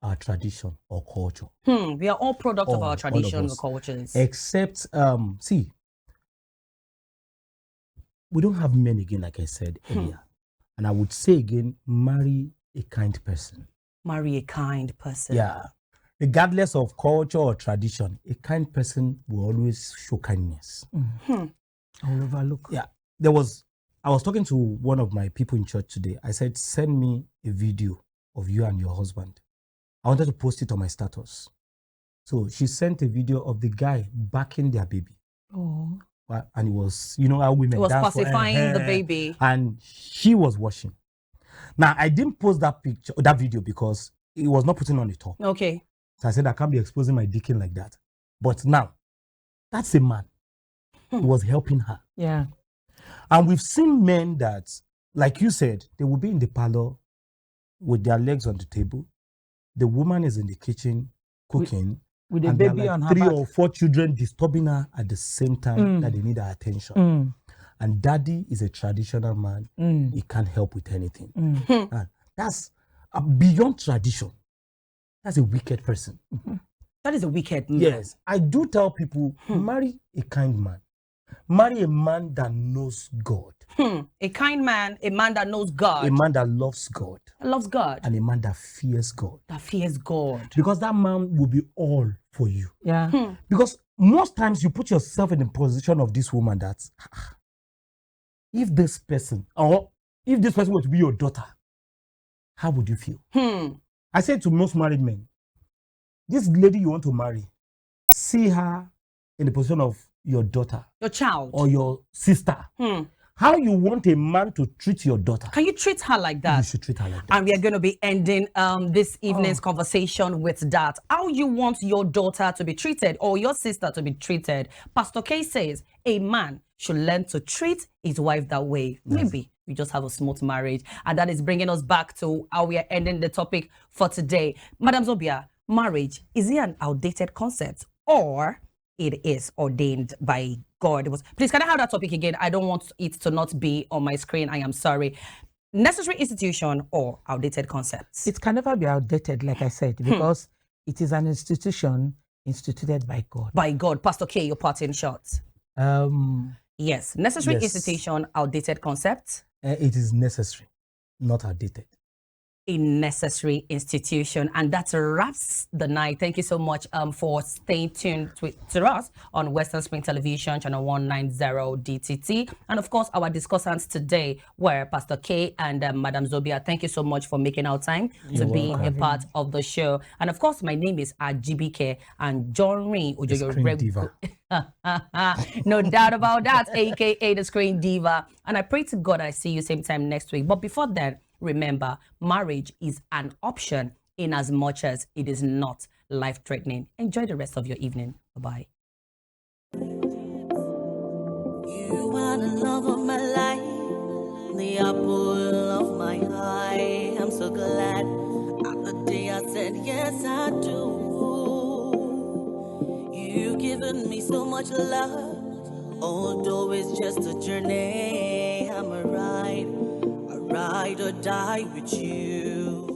Speaker 4: our tradition or culture.
Speaker 2: We are all products of our tradition or cultures.
Speaker 4: Except, see, we don't have men again, like I said earlier. And I would say again, marry a kind person.
Speaker 2: Marry a kind person.
Speaker 4: Yeah. Regardless of culture or tradition, a kind person will always show kindness.
Speaker 3: I'll overlook.
Speaker 4: Yeah. I was talking to one of my people in church today. I said, send me a video of you and your husband. I wanted to post it on my status. So she sent a video of the guy backing their baby.
Speaker 3: Oh.
Speaker 4: And it was, you know how women
Speaker 2: was
Speaker 4: dance
Speaker 2: pacifying the baby.
Speaker 4: And she was watching. Now, I didn't post that video because it was not putting on the top.
Speaker 2: Okay.
Speaker 4: So I said, I can't be exposing my dicking like that. But now, that's a man. He was helping her.
Speaker 3: Yeah.
Speaker 4: And we've seen men that, like you said, they will be in the parlor with their legs on the table. The woman is in the kitchen cooking.
Speaker 3: With a baby on her
Speaker 4: 3
Speaker 3: back.
Speaker 4: or 4 children disturbing her at the same time that they need her attention. And daddy is a traditional man. He can't help with anything. And that's beyond tradition. That's a wicked person.
Speaker 2: That is a wicked man.
Speaker 4: Yes. I do tell people, marry a kind man. Marry a man that knows God.
Speaker 2: A kind man, a man that knows God.
Speaker 4: A man that loves God.
Speaker 2: Loves God.
Speaker 4: And a man that fears God.
Speaker 2: That fears God.
Speaker 4: Because that man will be all for you.
Speaker 3: Yeah.
Speaker 4: Because most times you put yourself in the position of this woman that if this person were to be your daughter, how would you feel? I say to most married men, this lady you want to marry, see her in the position of your daughter,
Speaker 2: your child,
Speaker 4: or your sister. How you want a man to treat your daughter?
Speaker 2: Can you treat her like that?
Speaker 4: You should treat her like that.
Speaker 2: And we are going to be ending this evening's conversation with that. How you want your daughter to be treated or your sister to be treated. Pastor K says a man should learn to treat his wife that way. Maybe we just have a smooth marriage. And that is bringing us back to how we are ending the topic for today. Madam Zobia, marriage, is it an outdated concept or it is ordained by God? Please, can I have that topic again? I don't want it to not be on my screen. I am sorry. Necessary institution or outdated concepts?
Speaker 3: It can never be outdated, like I said, because it is an institution instituted by God.
Speaker 2: By God. Pastor K, your parting shots. Yes. Necessary institution, outdated concept?
Speaker 4: It is necessary, not outdated.
Speaker 2: A necessary institution. And that wraps the night. Thank you so much for staying tuned to us on Western Spring Television, channel 190 DTT. And of course, our discussants today were Pastor K and Madam Zobia. Thank you so much for making our time to be a part of the show. And of course, my name is GBK and John Ring. No doubt about that, aka the Screen Diva. And I pray to God I see you same time next week. But before then, remember, marriage is an option in as much as it is not life-threatening. Enjoy the rest of your evening. Bye-bye.
Speaker 1: You are the love of my life, the apple of my eye. I'm so glad on the day I said yes, I do. You've given me so much love, although it's just a journey. I'm a ride or die with you.